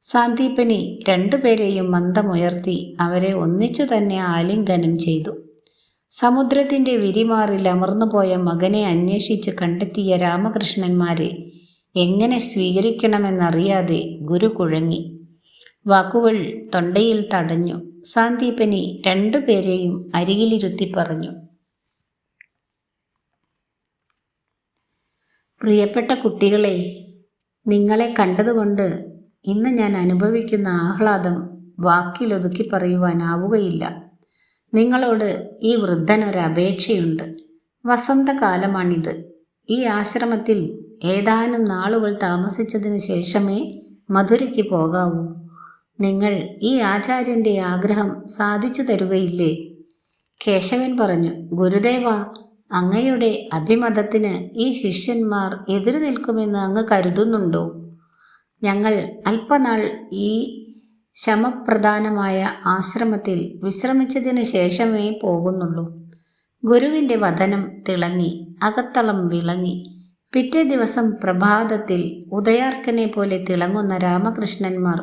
സാന്ദീപനി രണ്ടുപേരെയും മന്ദമുയർത്തി അവരെ ഒന്നിച്ചു തന്നെ ആലിംഗനം ചെയ്തു. സമുദ്രത്തിന്റെ വിരിമാറിൽ അമർന്നുപോയ മകനെ അന്വേഷിച്ച് കണ്ടെത്തിയ രാമകൃഷ്ണന്മാരെ എങ്ങനെ സ്വീകരിക്കണമെന്നറിയാതെ ഗുരു കുഴങ്ങി. വാക്കുകൾ തൊണ്ടയിൽ തടഞ്ഞു. സാന്ദീപനി രണ്ടുപേരെയും അരികിലിരുത്തി പറഞ്ഞു, പ്രിയപ്പെട്ട കുട്ടികളെ, നിങ്ങളെ കണ്ടതുകൊണ്ട് ഇന്ന് ഞാൻ അനുഭവിക്കുന്ന ആഹ്ലാദം വാക്കിലൊതുക്കി പറയുവാനാവുകയില്ല. നിങ്ങളോട് ഈ വൃദ്ധനൊരപേക്ഷയുണ്ട്. വസന്തകാലമാണിത്. ഈ ആശ്രമത്തിൽ ഏതാനും നാളുകൾ താമസിച്ചതിന് ശേഷമേ മധുരയ്ക്ക് പോകാവൂ. നിങ്ങൾ ഈ ആചാര്യന്റെ ആഗ്രഹം സാധിച്ചു തരുകയില്ലേ? കേശവൻ പറഞ്ഞു, ഗുരുദേവ, അങ്ങയുടെ അഭിമതത്തിന് ഈ ശിഷ്യന്മാർ എതിരു നിൽക്കുമെന്ന് അങ്ങ് കരുതുന്നുണ്ടോ? ഞങ്ങൾ അല്പനാൾ ഈ ശമപ്രധാനമായ ആശ്രമത്തിൽ വിശ്രമിച്ചതിന് ശേഷമേ പോകുന്നുള്ളൂ. ഗുരുവിൻ്റെ വദനം തിളങ്ങി, അകത്തളം വിളങ്ങി. പിറ്റേ ദിവസം പ്രഭാതത്തിൽ ഉദയാർക്കനെ പോലെ തിളങ്ങുന്ന രാമകൃഷ്ണന്മാർ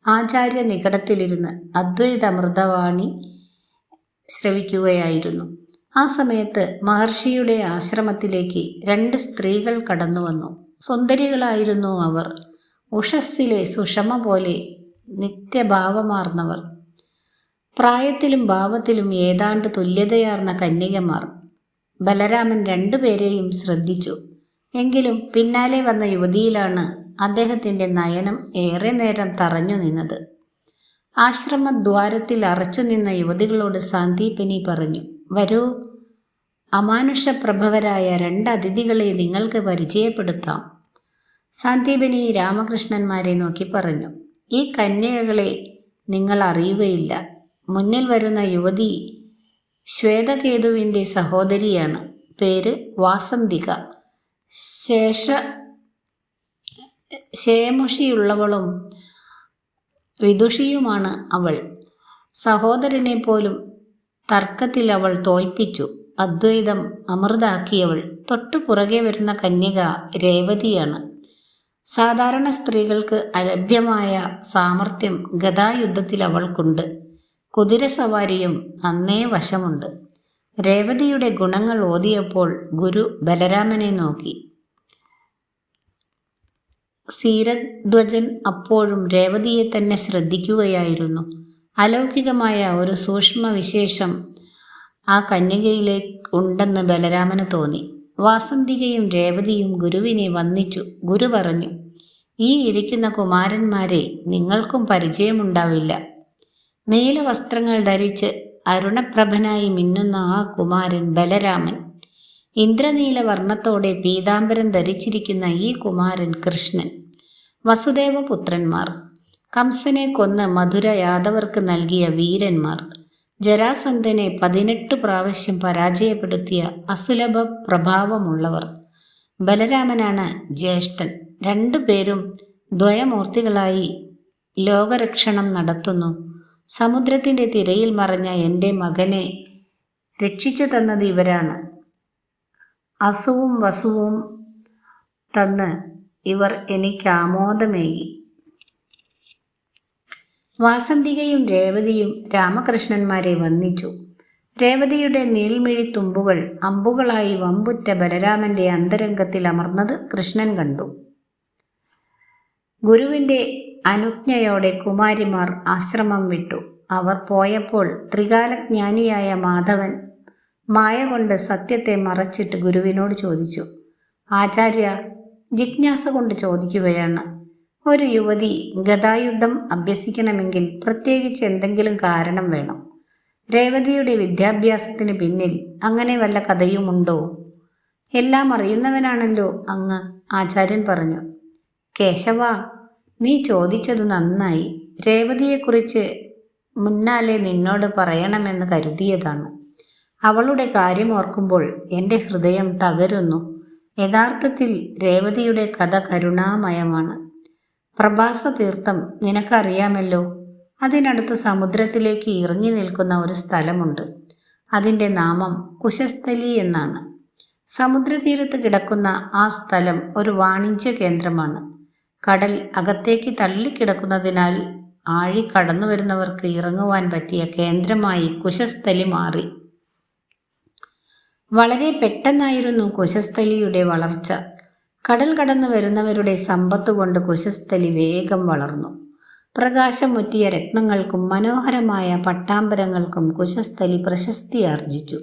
ആചാര്യ നികടത്തിലിരുന്ന് അദ്വൈതമൃതവാണി ശ്രവിക്കുകയായിരുന്നു. ആ സമയത്ത് മഹർഷിയുടെ ആശ്രമത്തിലേക്ക് രണ്ട് സ്ത്രീകൾ കടന്നു വന്നു. സുന്ദരികളായിരുന്നു അവർ. ഉഷസ്സിലെ സുഷമ പോലെ നിത്യഭാവമാർന്നവർ. പ്രായത്തിലും ഭാവത്തിലും ഏതാണ്ട് തുല്യതയാർന്ന കന്യകമാർ. ബലരാമൻ രണ്ടുപേരെയും ശ്രദ്ധിച്ചു. എങ്കിലും പിന്നാലെ വന്ന യുവതിയിലാണ് അദ്ദേഹത്തിൻ്റെ നയനം ഏറെ നേരം തറഞ്ഞു നിന്നത്. ആശ്രമദ്വാരത്തിൽ അറച്ചു നിന്ന യുവതികളോട് സാന്ദീപനി പറഞ്ഞു, വരൂ, അമാനുഷപ്രഭവരായ രണ്ട് അതിഥികളെ നിങ്ങൾക്ക് പരിചയപ്പെടുത്താം. സാന്ദീപനി രാമകൃഷ്ണന്മാരെ നോക്കി പറഞ്ഞു, ഈ കന്യകകളെ നിങ്ങൾ അറിയുകയില്ല. മുന്നിൽ വരുന്ന യുവതി ശ്വേതകേതുവിൻ്റെ സഹോദരിയാണ്. പേര് വാസന്തിക. ശേമുഷിയുള്ളവളും വിദുഷിയുമാണ് അവൾ. സഹോദരനെ പോലും തർക്കത്തിൽ അവൾ തോൽപ്പിച്ചു. അദ്വൈതം അമൃതാക്കിയവൾ. തൊട്ടു പുറകെ വരുന്ന കന്യക രേവതിയാണ്. സാധാരണ സ്ത്രീകൾക്ക് അലഭ്യമായ സാമർഥ്യം ഗദായുദ്ധത്തിൽ അവൾക്കുണ്ട്. കുതിരസവാരിയും നന്നേ വശമുണ്ട്. രേവതിയുടെ ഗുണങ്ങൾ ഓതിയപ്പോൾ ഗുരു ബലരാമനെ നോക്കി. സീരധ്വജൻ അപ്പോഴും രേവതിയെ തന്നെ ശ്രദ്ധിക്കുകയായിരുന്നു. അലൗകികമായ ഒരു സൂക്ഷ്മവിശേഷം ആ കന്യകയിലെ ഉണ്ടെന്ന് ബലരാമന് തോന്നി. വാസന്തികയും രേവതിയും ഗുരുവിനെ വന്ദിച്ചു. ഗുരു പറഞ്ഞു, ഈ ഇരിക്കുന്ന കുമാരന്മാരെ നിങ്ങൾക്കും പരിചയമുണ്ടാവില്ല. നീല വസ്ത്രങ്ങൾ ധരിച്ച് അരുണപ്രഭനായി മിന്നുന്ന ആ കുമാരൻ ബലരാമൻ. ഇന്ദ്രനീല വർണ്ണത്തോടെ പീതാംബരം ധരിച്ചിരിക്കുന്ന ഈ കുമാരൻ കൃഷ്ണൻ. വസുദേവപുത്രന്മാർ. കംസനെ കൊന്ന് മധുര യാദവർക്ക് നൽകിയ വീരന്മാർ. ജരാസന്ധനെ 18 പ്രാവശ്യം പരാജയപ്പെടുത്തിയ അസുലഭ പ്രഭാവമുള്ളവർ. ബലരാമനാണ് ജ്യേഷ്ഠൻ. രണ്ടുപേരും ദ്വയമൂർത്തികളായി ലോകരക്ഷണം നടത്തുന്നു. സമുദ്രത്തിൻ്റെ തിരയിൽ മറഞ്ഞ എൻ്റെ മകനെ രക്ഷിച്ചു തന്നത് ഇവരാണ്. അസുവും വസുവും തന്ന് ഇവർ എനിക്ക് ആമോദമേകി. വാസന്തികയും രേവതിയും രാമകൃഷ്ണന്മാരെ വന്ദിച്ചു. രേവതിയുടെ നീൾമിഴി തുമ്പുകൾ അമ്പുകളായി വമ്പുറ്റ ബലരാമന്റെ അന്തരംഗത്തിൽ അമർന്നത് കൃഷ്ണൻ കണ്ടു. ഗുരുവിൻ്റെ അനുജ്ഞയോടെ കുമാരിമാർ ആശ്രമം വിട്ടു. അവർ പോയപ്പോൾ ത്രികാലജ്ഞാനിയായ മാധവൻ മായ കൊണ്ട് സത്യത്തെ മറച്ചിട്ട് ഗുരുവിനോട് ചോദിച്ചു. ആചാര്യ, ജിജ്ഞാസ കൊണ്ട് ചോദിക്കുകയാണ്. ഒരു യുവതി ഗദായുദ്ധം അഭ്യസിക്കണമെങ്കിൽ പ്രത്യേകിച്ച് എന്തെങ്കിലും കാരണം വേണം. രേവതിയുടെ വിദ്യാഭ്യാസത്തിന് പിന്നിൽ അങ്ങനെ വല്ല കഥയുമുണ്ടോ? എല്ലാം അറിയുന്നവനാണല്ലോ അങ്ങ്, ആചാര്യൻ പറഞ്ഞു. കേശവ, നീ ചോദിച്ചത് നന്നായി. രേവതിയെക്കുറിച്ച് മുന്നാലെ നിന്നോട് പറയണമെന്ന് കരുതിയതാണ്. അവളുടെ കാര്യം ഓർക്കുമ്പോൾ എൻ്റെ ഹൃദയം തകരുന്നു. യഥാർത്ഥത്തിൽ രേവതിയുടെ കഥ കരുണാമയമാണ്. പ്രഭാസ തീർത്ഥം നിനക്കറിയാമല്ലോ. അതിനടുത്ത് സമുദ്രത്തിലേക്ക് ഇറങ്ങി നിൽക്കുന്ന ഒരു സ്ഥലമുണ്ട്. അതിൻ്റെ നാമം കുശസ്ഥലി എന്നാണ്. സമുദ്രതീരത്ത് കിടക്കുന്ന ആ സ്ഥലം ഒരു വാണിജ്യ കേന്ദ്രമാണ്. കടൽ അകത്തേക്ക് തള്ളിക്കിടക്കുന്നതിനാൽ ആഴി കടന്നു വരുന്നവർക്ക് ഇറങ്ങുവാൻ പറ്റിയ കേന്ദ്രമായി കുശസ്ഥലി മാറി. വളരെ പെട്ടെന്നായിരുന്നു കുശസ്ഥലിയുടെ വളർച്ച. കടൽ കടന്നു വരുന്നവരുടെ സമ്പത്ത് കൊണ്ട് കുശസ്ഥലി വേഗം വളർന്നു. പ്രകാശം മുറ്റിയ രത്നങ്ങൾക്കും മനോഹരമായ പട്ടാമ്പരങ്ങൾക്കും കുശസ്ഥലി പ്രശസ്തി ആർജിച്ചു.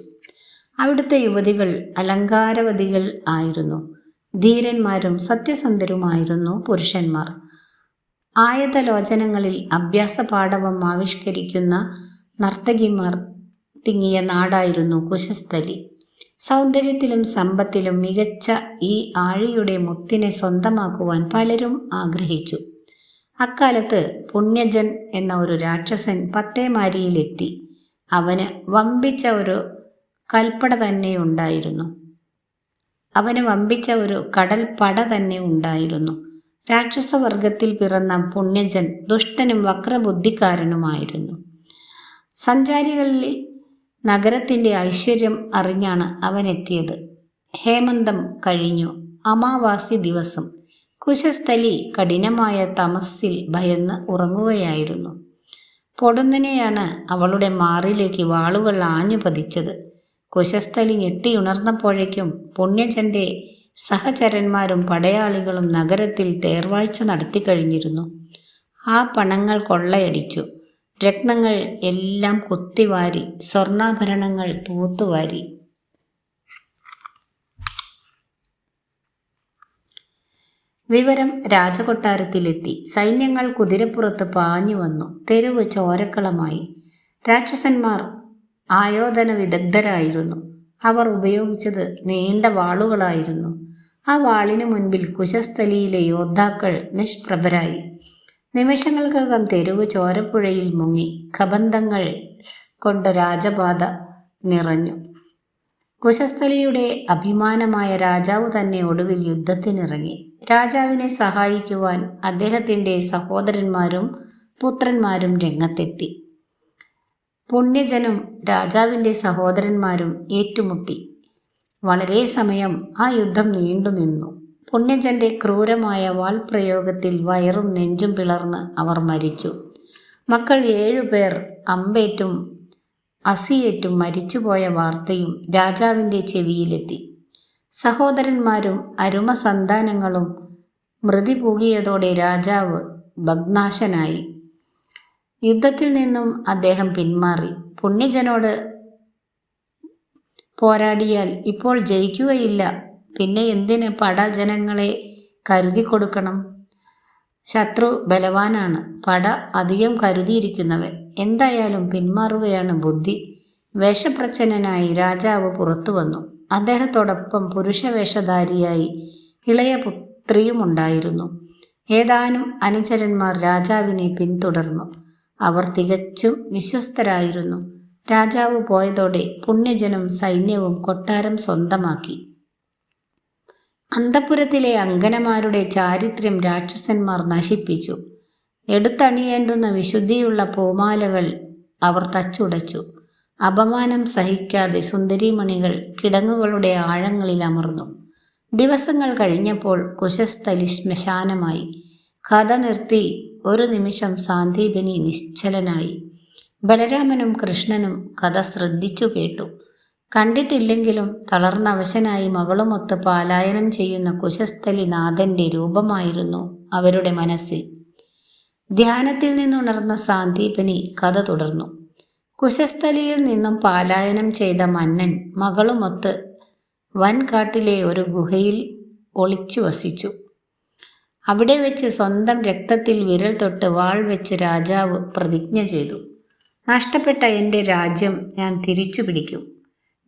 അവിടുത്തെ യുവതികൾ അലങ്കാരവതികൾ ആയിരുന്നു. ധീരന്മാരും സത്യസന്ധരുമായിരുന്നു പുരുഷന്മാർ. ആയതലോചനങ്ങളിൽ അഭ്യാസ പാടവം ആവിഷ്കരിക്കുന്ന നർത്തകിമാർ തിങ്ങിയ നാടായിരുന്നു കുശസ്ഥലി. സൗന്ദര്യത്തിലും സമ്പത്തിലും മികച്ച ഈ ആഴിയുടെ മുത്തിനെ സ്വന്തമാക്കുവാൻ പലരും ആഗ്രഹിച്ചു. അക്കാലത്ത് പുണ്യജൻ എന്ന ഒരു രാക്ഷസൻ പത്തേമാരിയിലെത്തി. അവന് വമ്പിച്ച ഒരു കൽപ്പട തന്നെ ഉണ്ടായിരുന്നു. കടൽപ്പട തന്നെ ഉണ്ടായിരുന്നു. രാക്ഷസവർഗത്തിൽ പിറന്ന പുണ്യജൻ ദുഷ്ടനും വക്രബുദ്ധിക്കാരനുമായിരുന്നു. സഞ്ചാരികളിൽ നഗരത്തിൻ്റെ ഐശ്വര്യം അറിഞ്ഞാണ് അവൻ എത്തിയത്. ഹേമന്തം കഴിഞ്ഞു. അമാവാസി ദിവസം. കുശസ്ഥലി കഠിനമായ തമസ്സിൽ ഭയന്ന് ഉറങ്ങുകയായിരുന്നു. പൊടുന്നനെയാണ് അവളുടെ മാറിലേക്ക് വാളുകൾ ആഞ്ഞു പതിച്ചത്. കുശസ്ഥലി ഞെട്ടിയുണർന്നപ്പോഴേക്കും പുണ്യജന്റെ സഹചരന്മാരും പടയാളികളും നഗരത്തിൽ തേർവാഴ്ച നടത്തിക്കഴിഞ്ഞിരുന്നു. ആ പണങ്ങൾ കൊള്ളയടിച്ചു. രത്നങ്ങൾ എല്ലാം കുത്തിവാരി, സ്വർണ്ണാഭരണങ്ങൾ തൂത്തുവാരി. വിവരം രാജകൊട്ടാരത്തിലെത്തി. സൈന്യങ്ങൾ കുതിരപ്പുറത്ത് പാഞ്ഞു വന്നു. തെരുവ് ചോരക്കളമായി. രാക്ഷസന്മാർ ആയോധന വിദഗ്ധരായിരുന്നു. അവർ ഉപയോഗിച്ചത് നീണ്ട വാളുകളായിരുന്നു. ആ വാളിനു മുൻപിൽ കുശസ്ഥലിയിലെ യോദ്ധാക്കൾ നിഷ്പ്രഭരായി. നിമിഷങ്ങൾക്കകം തെരുവ് ചോരപ്പുഴയിൽ മുങ്ങി. കബന്ധങ്ങൾ കൊണ്ട് രാജപാത നിറഞ്ഞു. കുശസ്ഥലിയുടെ അഭിമാനമായ രാജാവ് തന്നെ ഒടുവിൽ യുദ്ധത്തിനിറങ്ങി. രാജാവിനെ സഹായിക്കുവാൻ അദ്ദേഹത്തിൻ്റെ സഹോദരന്മാരും പുത്രന്മാരും രംഗത്തെത്തി. പുണ്യജനും രാജാവിൻ്റെ സഹോദരന്മാരും ഏറ്റുമുട്ടി. വളരെ സമയം ആ യുദ്ധം നീണ്ടുനിന്നു. പുണ്യജന്റെ ക്രൂരമായ വാൾപ്രയോഗത്തിൽ വയറും നെഞ്ചും പിളർന്ന് അവർ മരിച്ചു. മക്കൾ 7 പേർ അമ്പേറ്റും അസിയേറ്റും മരിച്ചുപോയ വാർത്തയും രാജാവിൻ്റെ ചെവിയിലെത്തി. സഹോദരന്മാരും അരുമ സന്താനങ്ങളും മൃതി പൂകിയതോടെ രാജാവ് ഭഗ്നാശനായി. യുദ്ധത്തിൽ നിന്നും അദ്ദേഹം പിന്മാറി. പുണ്യജനോട് പോരാടിയാൽ ഇപ്പോൾ ജയിക്കുകയില്ല, പിന്നെ എന്തിന് പടജനങ്ങളെ കരുതി കൊടുക്കണം? ശത്രു ബലവാനാണ്, പട അധികം കരുതിയിരിക്കുന്നവൻ. എന്തായാലും പിന്മാറുകയാണ് ബുദ്ധി. വേഷപ്രച്ഛന്നനായി രാജാവ് പുറത്തു വന്നു. അദ്ദേഹത്തോടൊപ്പം പുരുഷവേഷധാരിയായി ഇളയ പുത്രിയുമുണ്ടായിരുന്നു. ഏതാനും അനുചരന്മാർ രാജാവിനെ പിന്തുടർന്നു. അവർ തികച്ചും വിശ്വസ്തരായിരുന്നു. രാജാവ് പോയതോടെ പുണ്യജനും സൈന്യവും കൊട്ടാരം സ്വന്തമാക്കി. അന്തഃപുരത്തിലെ അങ്കനമാരുടെ ചാരിത്ര്യം രാക്ഷസന്മാർ നശിപ്പിച്ചു. എടുത്തണിയേണ്ടുന്ന വിശുദ്ധിയുള്ള പൂമാലകൾ അവർ തച്ചുടച്ചു. അപമാനം സഹിക്കാതെ സുന്ദരീമണികൾ കിടങ്ങുകളുടെ ആഴങ്ങളിൽ അമർന്നു. ദിവസങ്ങൾ കഴിഞ്ഞപ്പോൾ കുശസ്ഥലി ശ്മശാനമായി. കഥ നിർത്തി ഒരു നിമിഷം സാന്ദീപനി നിശ്ചലനായി. ബലരാമനും കൃഷ്ണനും കഥ ശ്രദ്ധിച്ചു കേട്ടു. കണ്ടിട്ടില്ലെങ്കിലും തളർന്നവശനായി മകളുമൊത്ത് പാലായനം ചെയ്യുന്ന കുശസ്ഥലി നാഥന്റെ രൂപമായിരുന്നു അവരുടെ മനസ്സിൽ. ധ്യാനത്തിൽ നിന്നുണർന്ന സാന്ദീപനി കഥ തുടർന്നു. കുശസ്ഥലിയിൽ നിന്നും പാലായനം ചെയ്ത മന്നൻ മകളുമൊത്ത് വൻകാട്ടിലെ ഒരു ഗുഹയിൽ ഒളിച്ചു വസിച്ചു. അവിടെ വെച്ച് സ്വന്തം രക്തത്തിൽ വിരൽ തൊട്ട് വാൾ വെച്ച് രാജാവ് പ്രതിജ്ഞ ചെയ്തു. നഷ്ടപ്പെട്ട എൻ്റെ രാജ്യം ഞാൻ തിരിച്ചു പിടിക്കും.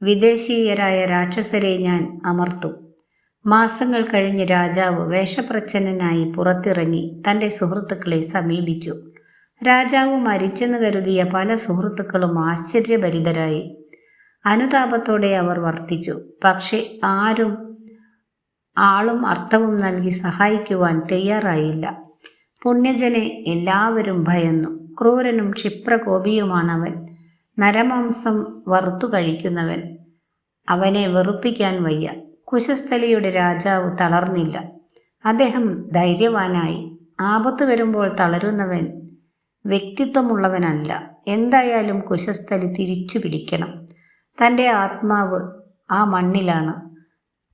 വിദേശീയരായ രാക്ഷസരെ ഞാൻ അമർത്തും. മാസങ്ങൾ കഴിഞ്ഞ് രാജാവ് വേഷപ്രച്ഛന്നനായി പുറത്തിറങ്ങി തൻ്റെ സുഹൃത്തുക്കളെ സമീപിച്ചു. രാജാവ് മരിച്ചെന്ന് കരുതിയ പല സുഹൃത്തുക്കളും ആശ്ചര്യഭരിതരായി. അനുതാപത്തോടെ അവർ വർത്തിച്ചു. പക്ഷെ ആളും അർത്ഥവും നൽകി സഹായിക്കുവാൻ തയ്യാറായില്ല. പുണ്യജനെ എല്ലാവരും ഭയന്നു. ക്രൂരനും ക്ഷിപ്രകോപിയുമാണവൻ. നരമാംസം വറുത്തു കഴിക്കുന്നവൻ. അവനെ വെറുപ്പിക്കാൻ വയ്യ. കുശസ്ഥലിയുടെ രാജാവ് തളർന്നില്ല. അദ്ദേഹം ധൈര്യവാനായി. ആപത്ത് വരുമ്പോൾ തളരുന്നവൻ വ്യക്തിത്വമുള്ളവനല്ല. എന്തായാലും കുശസ്ഥലി തിരിച്ചു പിടിക്കണം. തൻ്റെ ആത്മാവ് ആ മണ്ണിലാണ്.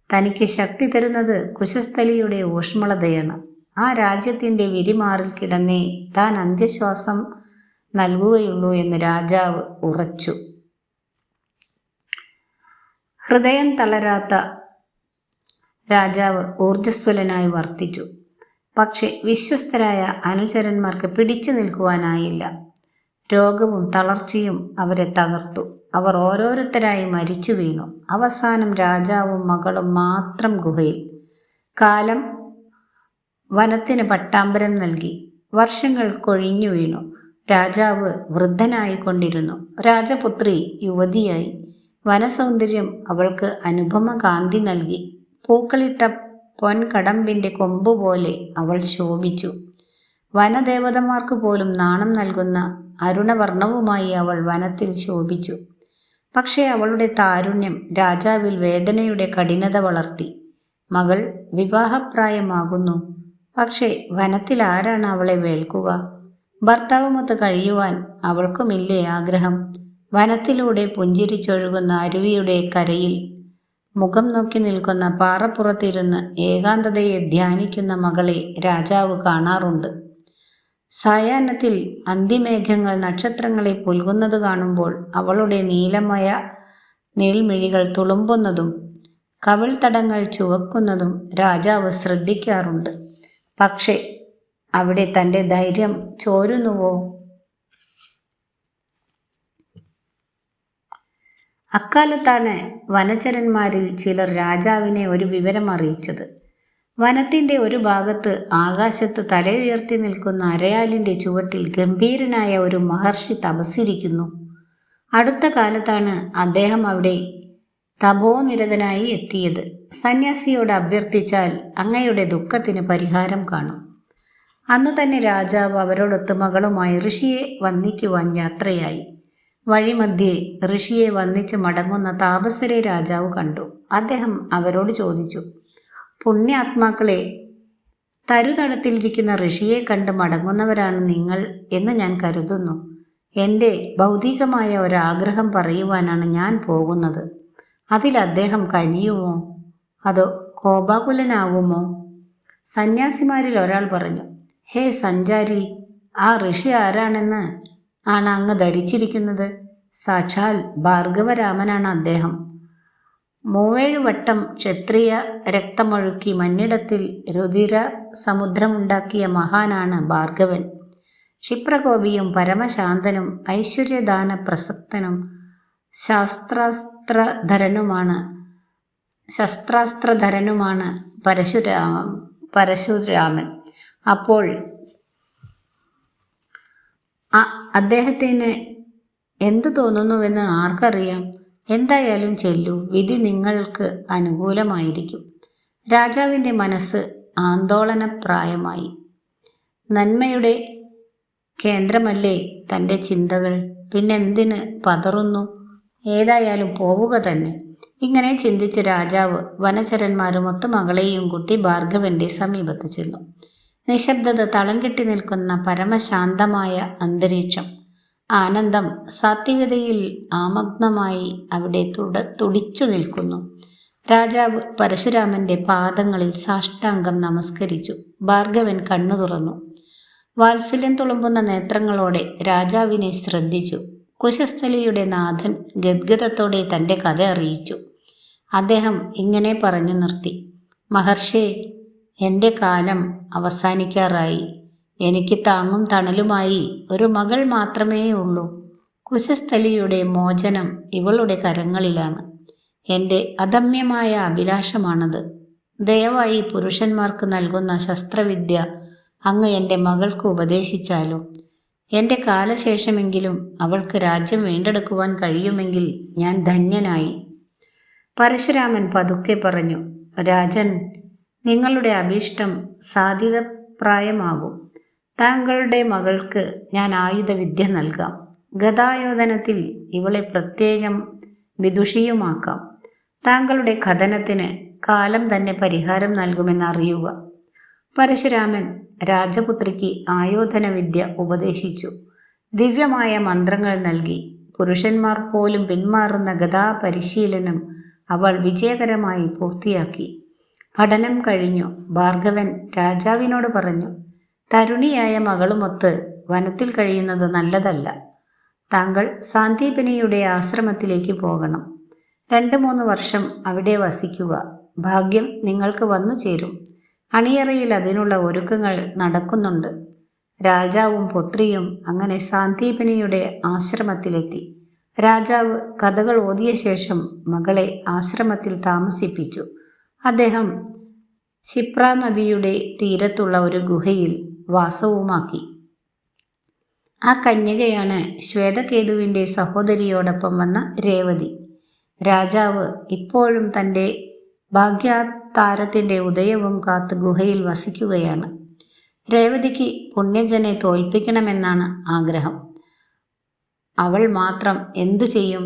തനിക്ക് ശക്തി തരുന്നത് കുശസ്ഥലിയുടെ ഊഷ്മളതയാണ്. ആ രാജ്യത്തിൻ്റെ വിരിമാറിൽ കിടന്നേ താൻ അന്ത്യശ്വാസം നൽകുകയുള്ളൂ എന്ന് രാജാവ് ഉറച്ചു. ഹൃദയം തളരാത്ത രാജാവ് ഊർജ്ജസ്വലനായി വർത്തിച്ചു. പക്ഷെ വിശ്വസ്തരായ അനുചരന്മാർക്ക് പിടിച്ചു നിൽക്കുവാനായില്ല. രോഗവും തളർച്ചയും അവരെ തകർത്തു. അവർ ഓരോരുത്തരായി മരിച്ചു വീണു. അവസാനം രാജാവും മകളും മാത്രം ഗുഹയിൽ. കാലം വനത്തിന് പട്ടാമ്പരം നൽകി. വർഷങ്ങൾ കൊഴിഞ്ഞു വീണു. രാജാവ് വൃദ്ധനായിക്കൊണ്ടിരുന്നു. രാജപുത്രി യുവതിയായി. വനസൗന്ദര്യം അവൾക്ക് അനുപമ കാന്തി നൽകി. പൂക്കളിട്ട പൊൻകടമ്പിൻ്റെ കൊമ്പുപോലെ അവൾ ശോഭിച്ചു. വനദേവതമാർക്ക് പോലും നാണം നൽകുന്ന അരുണവർണ്ണവുമായി അവൾ വനത്തിൽ ശോഭിച്ചു. പക്ഷേ അവളുടെ താരുണ്യം രാജാവിൽ വേദനയുടെ കഠിനത വളർത്തി. മകൾ വിവാഹപ്രായമാകുന്നു. പക്ഷേ വനത്തിൽ ആരാണ് അവളെ വേൾക്കുക? ഭർത്താവുമൊത്ത് കഴിയുവാൻ അവൾക്കുമില്ലേ ആഗ്രഹം? വനത്തിലൂടെ പുഞ്ചിരിച്ചൊഴുകുന്ന അരുവിയുടെ കരയിൽ മുഖം നോക്കി നിൽക്കുന്ന പാറപ്പുറത്തിരുന്ന് ഏകാന്തതയെ ധ്യാനിക്കുന്ന മകളെ രാജാവ് കാണാറുണ്ട്. സായാഹ്നത്തിൽ അന്തിമേഘങ്ങൾ നക്ഷത്രങ്ങളെ പുൽകുന്നത് കാണുമ്പോൾ അവളുടെ നീൾമിഴികൾ തുളുമ്പുന്നതും കവിൾത്തടങ്ങൾ ചുവക്കുന്നതും രാജാവ് ശ്രദ്ധിക്കാറുണ്ട്. പക്ഷേ അവിടെ തൻ്റെ ധൈര്യം ചോരുന്നുവോ? അക്കാലത്താണ് വനചരന്മാരിൽ ചിലർ രാജാവിനെ ഒരു വിവരം അറിയിച്ചത്. വനത്തിൻ്റെ ഒരു ഭാഗത്ത് ആകാശത്ത് തലയുയർത്തി നിൽക്കുന്ന അരയാലിൻ്റെ ചുവട്ടിൽ ഗംഭീരനായ ഒരു മഹർഷി തപസ്സിരിക്കുന്നു. അടുത്ത കാലത്താണ് അദ്ദേഹം അവിടെ തപോനിരതനായി എത്തിയത്. സന്യാസിയോട് അഭ്യർത്ഥിച്ചാൽ അങ്ങയുടെ ദുഃഖത്തിന് പരിഹാരം കാണും. അന്നു തന്നെ രാജാവ് അവരോടൊത്ത് മകളുമായി ഋഷിയെ വന്ദിക്കുവാൻ യാത്രയായി. വഴിമധ്യേ ഋഷിയെ വന്ദിച്ച് മടങ്ങുന്ന താപസരെ രാജാവ് കണ്ടു. അദ്ദേഹം അവരോട് ചോദിച്ചു, പുണ്യാത്മാക്കളെ, തരുതടത്തിലിരിക്കുന്ന ഋഷിയെ കണ്ട് മടങ്ങുന്നവരാണ് നിങ്ങൾ എന്ന് ഞാൻ കരുതുന്നു. എൻ്റെ ഭൗതികമായ ഒരാഗ്രഹം പറയുവാനാണ് ഞാൻ പോകുന്നത്. അതിൽ അദ്ദേഹം കനിയുമോ അതോ കോപാകുലനാകുമോ? സന്യാസിമാരിൽ ഒരാൾ പറഞ്ഞു, ഹേ സഞ്ചാരി, ആ ഋഷി ആരാണെന്ന് ആണ് അങ്ങ് ധരിച്ചിരിക്കുന്നത്? സാക്ഷാൽ ഭാർഗവരാമനാണ് അദ്ദേഹം. മൂവേഴു വട്ടം ക്ഷത്രിയ രക്തമൊഴുക്കി മന്നിടത്തിൽ രുധിര സമുദ്രമുണ്ടാക്കിയ മഹാനാണ് ഭാർഗവൻ. ക്ഷിപ്രകോപിയും പരമശാന്തനും ഐശ്വര്യദാന പ്രസക്തനും ശസ്ത്രാസ്ത്രധരനുമാണ് പരശുരാമൻ. അപ്പോൾ അദ്ദേഹത്തിന് എന്തു തോന്നുന്നുവെന്ന് ആർക്കറിയാം? എന്തായാലും ചെല്ലൂ, വിധി നിങ്ങൾക്ക് അനുകൂലമായിരിക്കും. രാജാവിൻ്റെ മനസ്സ് ആന്തോളനപ്രായമായി. നന്മയുടെ കേന്ദ്രമല്ലേ തൻ്റെ ചിന്തകൾ, പിന്നെന്തിന് പതറുന്നു? ഏതായാലും പോവുക തന്നെ. ഇങ്ങനെ ചിന്തിച്ച് രാജാവ് വനചരന്മാരുമൊത്ത് മകളെയും കൂട്ടി ഭാർഗവന്റെ സമീപത്ത് ചെന്നു. നിശബ്ദത തളം കെട്ടി നിൽക്കുന്ന പരമശാന്തമായ അന്തരീക്ഷം. ആനന്ദം സാത്വികതയിൽ ആമഗ്നമായി അവിടെ തുടിച്ചു നിൽക്കുന്നു. രാജാവ് പരശുരാമന്റെ പാദങ്ങളിൽ സാഷ്ടാംഗം നമസ്കരിച്ചു. ഭാർഗവൻ കണ്ണു തുറന്നു. വാത്സല്യം തുളുമ്പുന്ന നേത്രങ്ങളോടെ രാജാവിനെ ശ്രദ്ധിച്ചു. കുശസ്ഥലിയുടെ നാഥൻ ഗദ്ഗതത്തോടെ തൻ്റെ കഥ അറിയിച്ചു. അദ്ദേഹം ഇങ്ങനെ പറഞ്ഞു നിർത്തി: മഹർഷേ, എൻ്റെ കാലം അവസാനിക്കാറായി. എനിക്ക് താങ്ങും തണലുമായി ഒരു മകൾ മാത്രമേ ഉള്ളൂ. കുശസ്ഥലിയുടെ മോചനം ഇവളുടെ കരങ്ങളിലാണ്. എൻ്റെ അദമ്യമായ അഭിലാഷമാണത്. ദയവായി പുരുഷന്മാർക്ക് നൽകുന്ന ശസ്ത്രവിദ്യ അങ്ങ് എൻ്റെ മകൾക്ക് ഉപദേശിച്ചാലും എൻ്റെ കാലശേഷമെങ്കിലും അവൾക്ക് രാജ്യം വീണ്ടെടുക്കുവാൻ കഴിയുമെങ്കിൽ ഞാൻ ധന്യനായി. പരശുരാമൻ പതുക്കെ പറഞ്ഞു: രാജൻ, നിങ്ങളുടെ അഭീഷ്ടം സാധിതപ്രായമാകും. താങ്കളുടെ മകൾക്ക് ഞാൻ ആയുധവിദ്യ നൽകാം. ഗദായോധനത്തിൽ ഇവളെ പ്രത്യേകം വിദുഷിയുമാക്കാം. താങ്കളുടെ കഥനത്തിന് കാലം തന്നെ പരിഹാരം നൽകുമെന്നറിയുക. പരശുരാമൻ രാജപുത്രിക്ക് ആയോധന വിദ്യ ഉപദേശിച്ചു. ദിവ്യമായ മന്ത്രങ്ങൾ നൽകി. പുരുഷന്മാർ പോലും പിന്മാറുന്ന ഗദാ പരിശീലനം അവൾ വിജയകരമായി പൂർത്തിയാക്കി. പഠനം കഴിഞ്ഞു. ഭാർഗവൻ രാജാവിനോട് പറഞ്ഞു: തരുണിയായ മകളുമൊത്ത് വനത്തിൽ കഴിയുന്നത് നല്ലതല്ല. താങ്കൾ സാന്ദീപനിയുടെ ആശ്രമത്തിലേക്ക് പോകണം. 2-3 വർഷം അവിടെ വസിക്കുക. ഭാഗ്യം നിങ്ങൾക്ക് വന്നു ചേരും. അണിയറയിൽ അതിനുള്ള ഒരുക്കങ്ങൾ നടക്കുന്നുണ്ട്. രാജാവും പുത്രിയും അങ്ങനെ സാന്ദീപനിയുടെ ആശ്രമത്തിലെത്തി. രാജാവ് കഥകൾ ഓതിയ ശേഷം മകളെ ആശ്രമത്തിൽ താമസിപ്പിച്ചു. അദ്ദേഹം ക്ഷിപ്രാ നദിയുടെ തീരത്തുള്ള ഒരു ഗുഹയിൽ വാസവുമാക്കി. ആ കന്യകയാണ് ശ്വേതകേതുവിൻ്റെ സഹോദരിയോടൊപ്പം വന്ന രേവതി. രാജാവ് ഇപ്പോഴും തൻ്റെ ഭാഗ്യതാരത്തിൻ്റെ ഉദയവും കാത്ത് ഗുഹയിൽ വസിക്കുകയാണ്. രേവതിക്ക് പുണ്യജനെ തോൽപ്പിക്കണമെന്നാണ് ആഗ്രഹം. അവൾ മാത്രം എന്തു ചെയ്യും?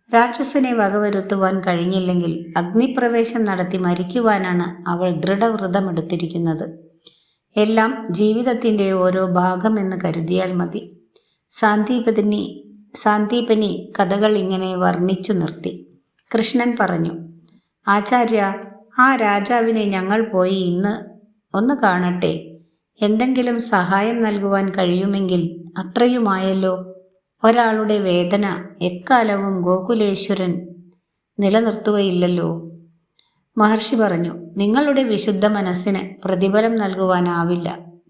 രാക്ഷസനെ വകവരുത്തുവാൻ കഴിഞ്ഞില്ലെങ്കിൽ അഗ്നിപ്രവേശം നടത്തി മരിക്കുവാനാണ് അവൾ ദൃഢവ്രതമെടുത്തിരിക്കുന്നത്. എല്ലാം ജീവിതത്തിൻ്റെ ഓരോ ഭാഗമെന്ന് കരുതിയാൽ മതി. സാന്ദീപനി കഥകൾ ഇങ്ങനെ വർണ്ണിച്ചു നിർത്തി. കൃഷ്ണൻ പറഞ്ഞു: ആചാര്യ, ആ രാജാവിനെ ഞങ്ങൾ പോയി ഇന്ന് ഒന്ന് കാണട്ടെ. എന്തെങ്കിലും സഹായം നൽകുവാൻ കഴിയുമെങ്കിൽ അത്രയുമായല്ലോ. ഒരാളുടെ വേദന എക്കാലവും ഗോകുലേശ്വരൻ നിലനിർത്തുകയില്ലല്ലോ. മഹർഷി പറഞ്ഞു: നിങ്ങളുടെ വിശുദ്ധ മനസ്സിന് പ്രതിഫലം നൽകുവാനാവില്ല.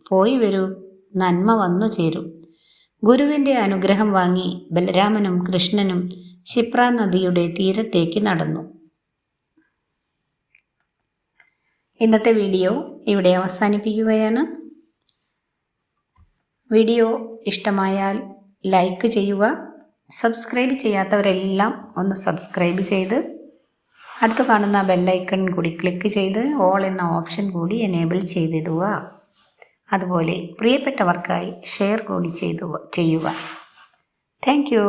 പോയി വരൂ, നന്മ വന്നു ചേരും. ഗുരുവിൻ്റെ അനുഗ്രഹം വാങ്ങി ബലരാമനും കൃഷ്ണനും ക്ഷിപ്രാ നദിയുടെ തീരത്തേക്ക് നടന്നു. ഇന്നത്തെ വീഡിയോ ഇവിടെ അവസാനിപ്പിക്കുകയാണ്. വീഡിയോ ഇഷ്ടമായാൽ ലൈക്ക് ചെയ്യുക. സബ്സ്ക്രൈബ് ചെയ്യാത്തവരെല്ലാം ഒന്ന് സബ്സ്ക്രൈബ് ചെയ്ത് അടുത്ത് കാണുന്ന ബെല്ലൈക്കൺ കൂടി ക്ലിക്ക് ചെയ്ത് ഓൾ എന്ന ഓപ്ഷൻ കൂടി എനേബിൾ ചെയ്തിടുക. അതുപോലെ പ്രിയപ്പെട്ടവർക്കായി ഷെയർ കൂടി ചെയ്യുക. Thank you.